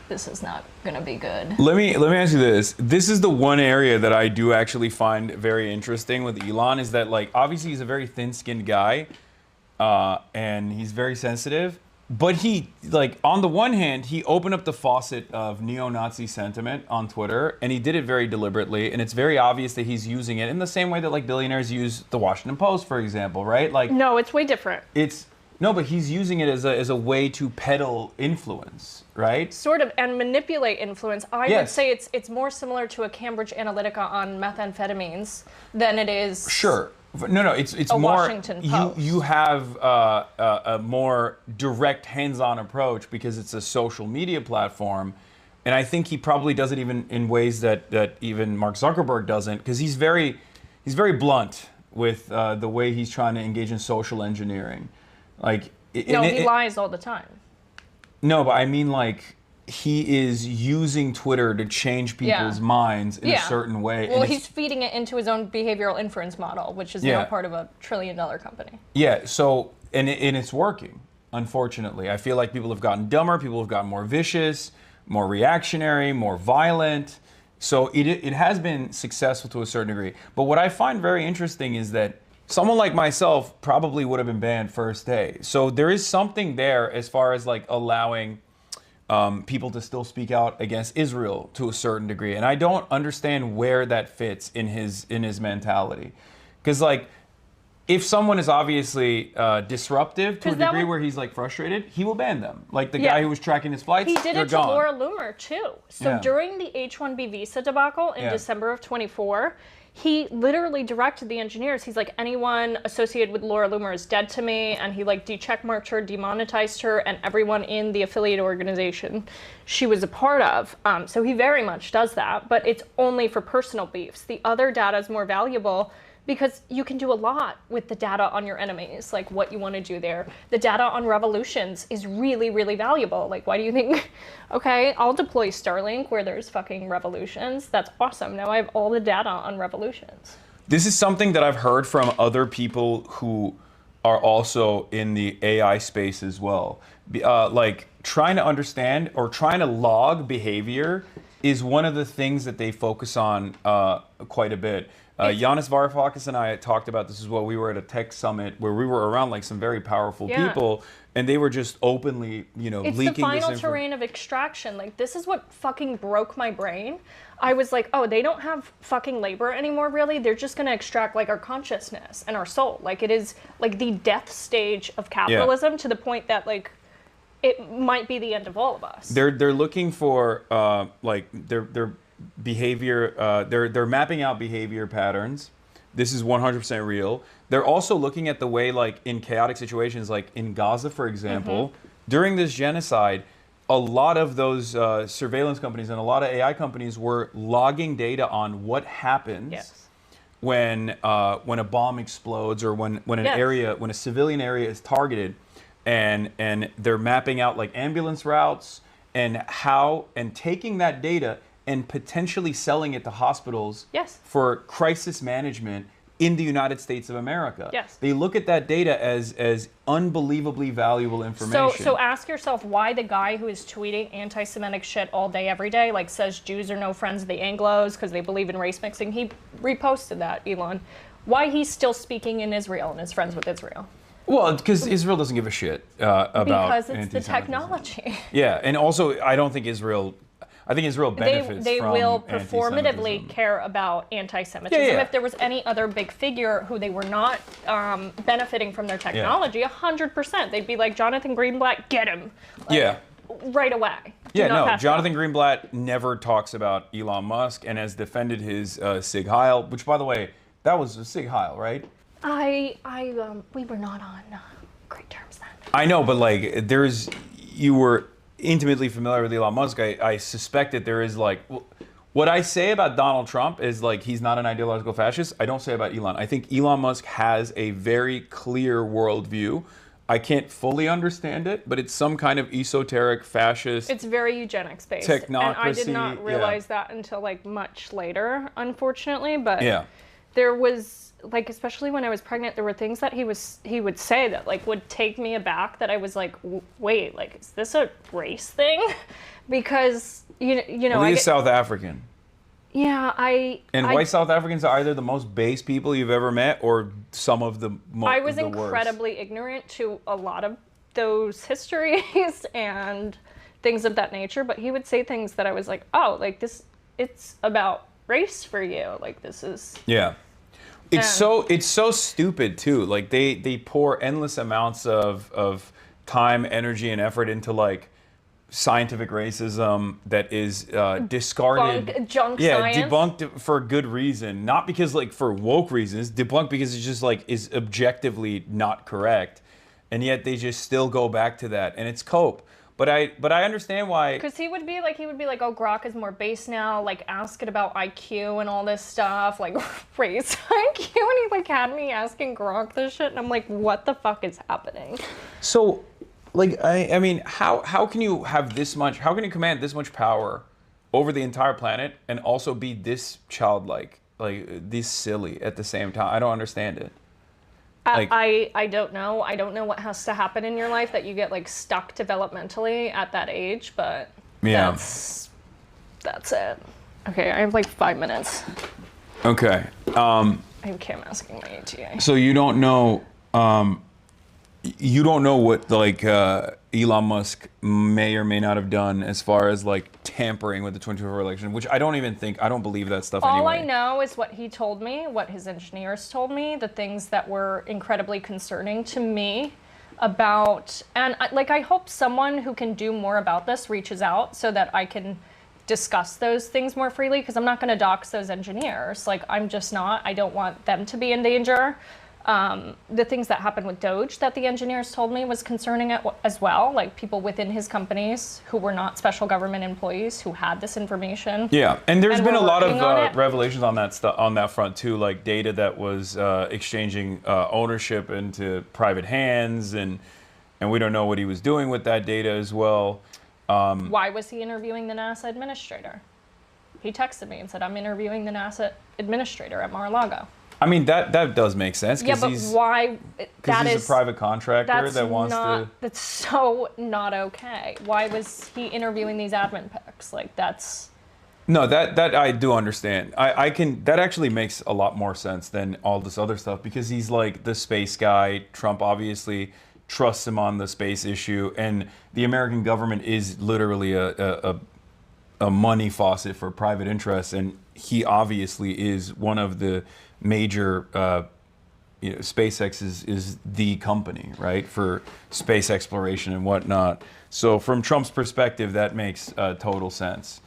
this is not gonna be good. Let me ask you this. This is the one area that I do actually find very interesting with Elon is that obviously he's a very thin-skinned guy, and he's very sensitive. But he on the one hand, he opened up the faucet of neo-Nazi sentiment on Twitter, and he did it very deliberately. And it's very obvious that he's using it in the same way that billionaires use the Washington Post, for example, right? No, it's way different. No, but he's using it as a way to peddle influence, right? Sort of, and manipulate influence. I would Yes. say it's more similar to a Cambridge Analytica on methamphetamines than it is. Sure. No, it's A more. Washington Post. You have a more direct, hands-on approach because it's a social media platform, and I think he probably does it even in ways that even Mark Zuckerberg doesn't, because he's very blunt with the way he's trying to engage in social engineering. Like, He lies all the time. No, but I mean, like, he is using Twitter to change people's minds in a certain way. Well, he's feeding it into his own behavioral inference model, which is now part of a $1 trillion company. Yeah, so, and it's working, unfortunately. I feel like people have gotten dumber, people have gotten more vicious, more reactionary, more violent. So it has been successful to a certain degree. But what I find very interesting is that someone like myself probably would have been banned first day. So there is something there as far as like allowing people to still speak out against Israel to a certain degree, and I don't understand where that fits in his mentality, because like if someone is obviously disruptive to a degree where he's like frustrated, he will ban them. Like the guy who was tracking his flights, he did it to gone. Laura Loomer too. So during the H-1B visa debacle in December of 24. He literally directed the engineers. He's like, anyone associated with Laura Loomer is dead to me. And he like de-checkmarked her, demonetized her, and everyone in the affiliate organization she was a part of. So he very much does that, but it's only for personal beefs. The other data is more valuable because you can do a lot with the data on your enemies, like what you want to do there. The data on revolutions is really, really valuable. Like, why do you think, okay, I'll deploy Starlink where there's fucking revolutions. That's awesome. Now I have all the data on revolutions. This is something that I've heard from other people who are also in the AI space as well. Like trying to understand or trying to log behavior is one of the things that they focus on quite a bit. Yanis Varoufakis and I talked about this as well. We were at a tech summit where we were around like some very powerful people, and they were just openly, leaking this It's the final terrain of extraction. Like, this is what fucking broke my brain. I was like, oh, they don't have fucking labor anymore, really? They're just going to extract, like, our consciousness and our soul. Like, it is, like, the death stage of capitalism to the point that, like, it might be the end of all of us. They're looking for, like, their behavior, they're mapping out behavior patterns. This is 100% real. They're also looking at the way, like, in chaotic situations, like in Gaza, for example, during this genocide, a lot of those surveillance companies and a lot of AI companies were logging data on what happens when a bomb explodes or when an area, when a civilian area is targeted, and they're mapping out like ambulance routes and taking that data and potentially selling it to hospitals for crisis management in the United States of America. They look at that data as unbelievably valuable information. So ask yourself why the guy who is tweeting anti-Semitic shit all day, every day, like says Jews are no friends of the Anglos because they believe in race mixing, he reposted that, Elon. Why he's still speaking in Israel and is friends with Israel. Well, because Israel doesn't give a shit about because it's the technology. Yeah, and also I think Israel benefits they from will performatively care about anti-Semitism. If there was any other big figure who they were not benefiting from their technology, 100%, they'd be like, Jonathan Greenblatt, get him. Like, right away. Jonathan Greenblatt never talks about Elon Musk and has defended his Sig Heil, which, by the way, that was a Sig Heil, right? We were not on great terms then. I know, but like, you were intimately familiar with Elon Musk. I suspect that there is like, what I say about Donald Trump is like, he's not an ideological fascist. I don't say about Elon. I think Elon Musk has a very clear worldview. I can't fully understand it, but it's some kind of esoteric fascist. It's very eugenics based. Technocracy. And I did not realize that until like much later, unfortunately. But there was, like, especially when I was pregnant, there were things that he would say that like would take me aback, that I was like, wait, like, is this a race thing? Because you know, well, he's South African. Yeah, white South Africans are either the most base people you've ever met or some of the most. I was incredibly ignorant to a lot of those histories and things of that nature, but he would say things that I was like, oh, like this, it's about race for you. Like, this is. Yeah. It's so stupid too. Like they pour endless amounts of time, energy, and effort into like scientific racism that is discarded. Junk science. Debunked for good reason, not because like for woke reasons. Debunked because it's just like is objectively not correct, and yet they just still go back to that, and it's cope. But I understand why. Because he would be like, oh, Grok is more base now. Like, ask it about IQ and all this stuff. Like, raise IQ. And he like had me asking Grok this shit, and I'm like, what the fuck is happening? So, like, I mean, how can you have this much? How can you command this much power over the entire planet and also be this childlike, like this silly at the same time? I don't understand it. Like, I don't know. I don't know what has to happen in your life that you get like stuck developmentally at that age, but yeah, that's it. Okay, I have like 5 minutes. Okay. Okay, I'm asking my ETA. So you don't know what like Elon Musk may or may not have done as far as like tampering with the 2024 election, which I don't believe that stuff All anyway. I know is what he told me, what his engineers told me, the things that were incredibly concerning to me about, and I hope someone who can do more about this reaches out so that I can discuss those things more freely, because I'm not going to dox those engineers. Like, I'm just not. I don't want them to be in danger. The things that happened with Doge that the engineers told me was concerning as well, like people within his companies who were not special government employees who had this information. Yeah, and there's been a lot of revelations on that on that front too, like data that was exchanging ownership into private hands, and we don't know what he was doing with that data as well. Why was he interviewing the NASA administrator? He texted me and said, "I'm interviewing the NASA administrator at Mar-a-Lago." I mean, that does make sense. Yeah, but why? Because he's a private contractor that wants to... That's so not okay. Why was he interviewing these admin picks? Like, that's... No, that I do understand. I can... That actually makes a lot more sense than all this other stuff, because he's like the space guy. Trump obviously trusts him on the space issue, and the American government is literally a money faucet for private interests, and he obviously is one of the major, SpaceX is the company, right, for space exploration and whatnot. So from Trump's perspective, that makes total sense.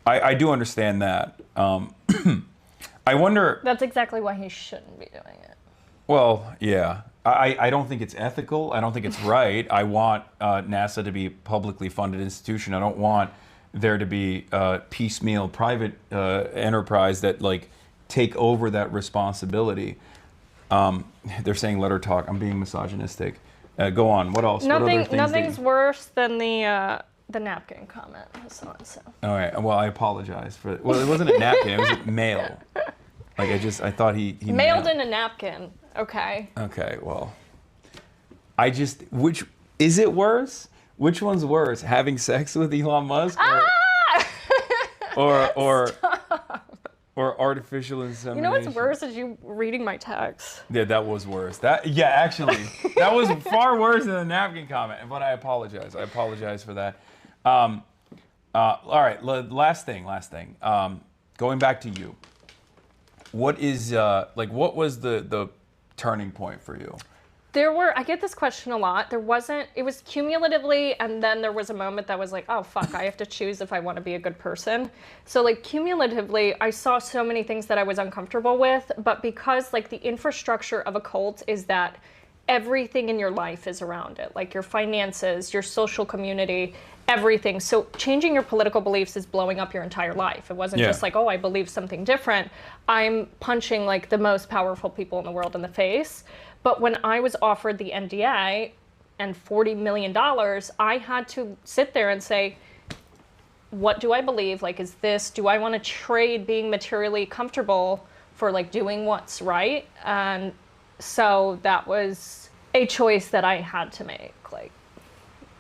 I do understand that. I wonder... That's exactly why he shouldn't be doing it. Well, yeah. I don't think it's ethical. I don't think it's right. I want NASA to be a publicly funded institution. I don't want there to be piecemeal private enterprise that, like, take over that responsibility. They're saying let her talk. I'm being misogynistic. Go on. What else? Nothing's worse than the napkin comment. So. All right. Well, I apologize for it. Well, it wasn't a napkin. It was mail. Like, I thought he mailed in a napkin. Okay. Okay. Well, which is it worse? Which one's worse? Having sex with Elon Musk or artificial insemination? You know what's worse is you reading my text. Yeah, that was worse. Actually, that was far worse than the napkin comment. But I apologize. I apologize for that. All right. Last thing. Going back to you. What is what was the turning point for you? I get this question a lot. It was cumulatively, and then there was a moment that was like, oh, fuck, I have to choose if I want to be a good person. So, like, cumulatively, I saw so many things that I was uncomfortable with, but because, like, the infrastructure of a cult is that everything in your life is around it, like your finances, your social community, everything. So changing your political beliefs is blowing up your entire life. It wasn't just like, oh, I believe something different. I'm punching, like, the most powerful people in the world in the face. But when I was offered the NDA and $40 million, I had to sit there and say, what do I believe? Like, do I want to trade being materially comfortable for, like, doing what's right? And so that was a choice that I had to make, like,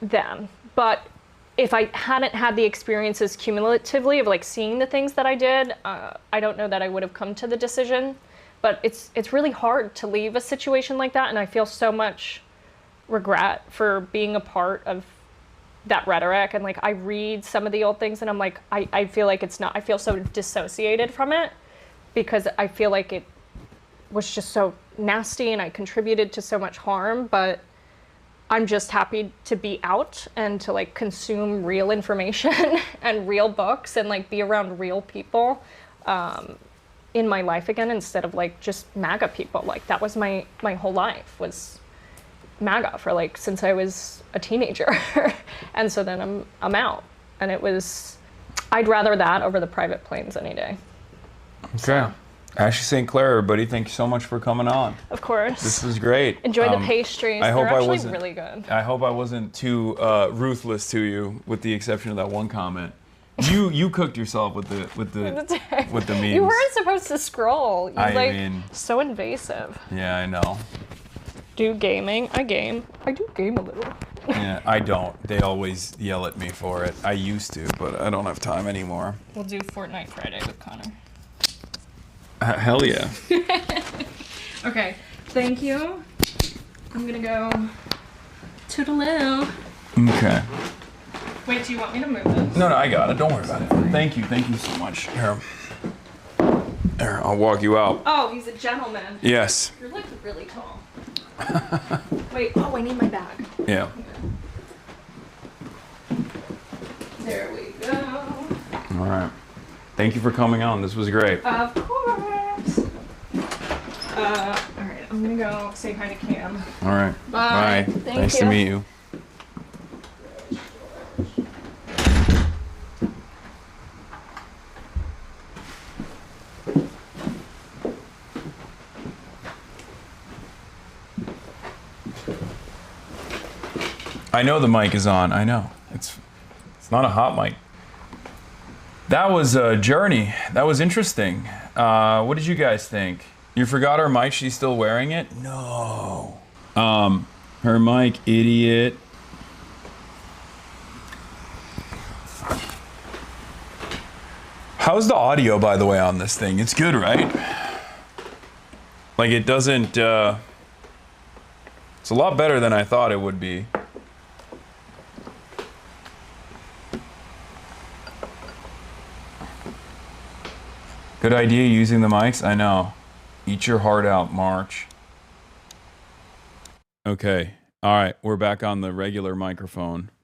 then. But if I hadn't had the experiences cumulatively of, like, seeing the things that I did, I don't know that I would have come to the decision. But it's really hard to leave a situation like that, and I feel so much regret for being a part of that rhetoric. And, like, I read some of the old things, and I'm like, I feel like it's not. I feel so dissociated from it because I feel like was just so nasty and I contributed to so much harm, but I'm just happy to be out and to like consume real information and real books and like be around real people in my life again, instead of like just MAGA people. Like that was my whole life, was MAGA for like since I was a teenager. And so then I'm out, and I'd rather that over the private planes any day. Okay. So. Ashley Sinclair, everybody, thank you so much for coming on. Of course. This was great. Enjoy the pastries. I hope They're I actually wasn't really good. I hope I wasn't too ruthless to you, with the exception of that one comment. You cooked yourself with the memes. You weren't supposed to scroll. I mean, so invasive. Yeah, I know. Do gaming? I game. I do game a little. Yeah, I don't. They always yell at me for it. I used to, but I don't have time anymore. We'll do Fortnite Friday with Connor. Hell yeah. Okay, thank you. I'm gonna go toodaloo. Okay. Wait, do you want me to move this? No, I got it. Don't worry about it. Thank you so much. Here, I'll walk you out. Oh, he's a gentleman. Yes. You're like really tall. Wait, I need my bag. Yeah. There we go. All right. Thank you for coming on. This was great. Of course. All right, I'm gonna go say hi to Cam. All right. Bye. Nice to meet you. I know the mic is on. I know. It's not a hot mic. That was a journey. That was interesting. What did you guys think? You forgot her mic? She's still wearing it? No. Her mic, idiot. How's the audio, by the way, on this thing? It's good, right? Like, it doesn't, it's a lot better than I thought it would be. Good idea using the mics? I know. Eat your heart out, March. Okay. All right. We're back on the regular microphone.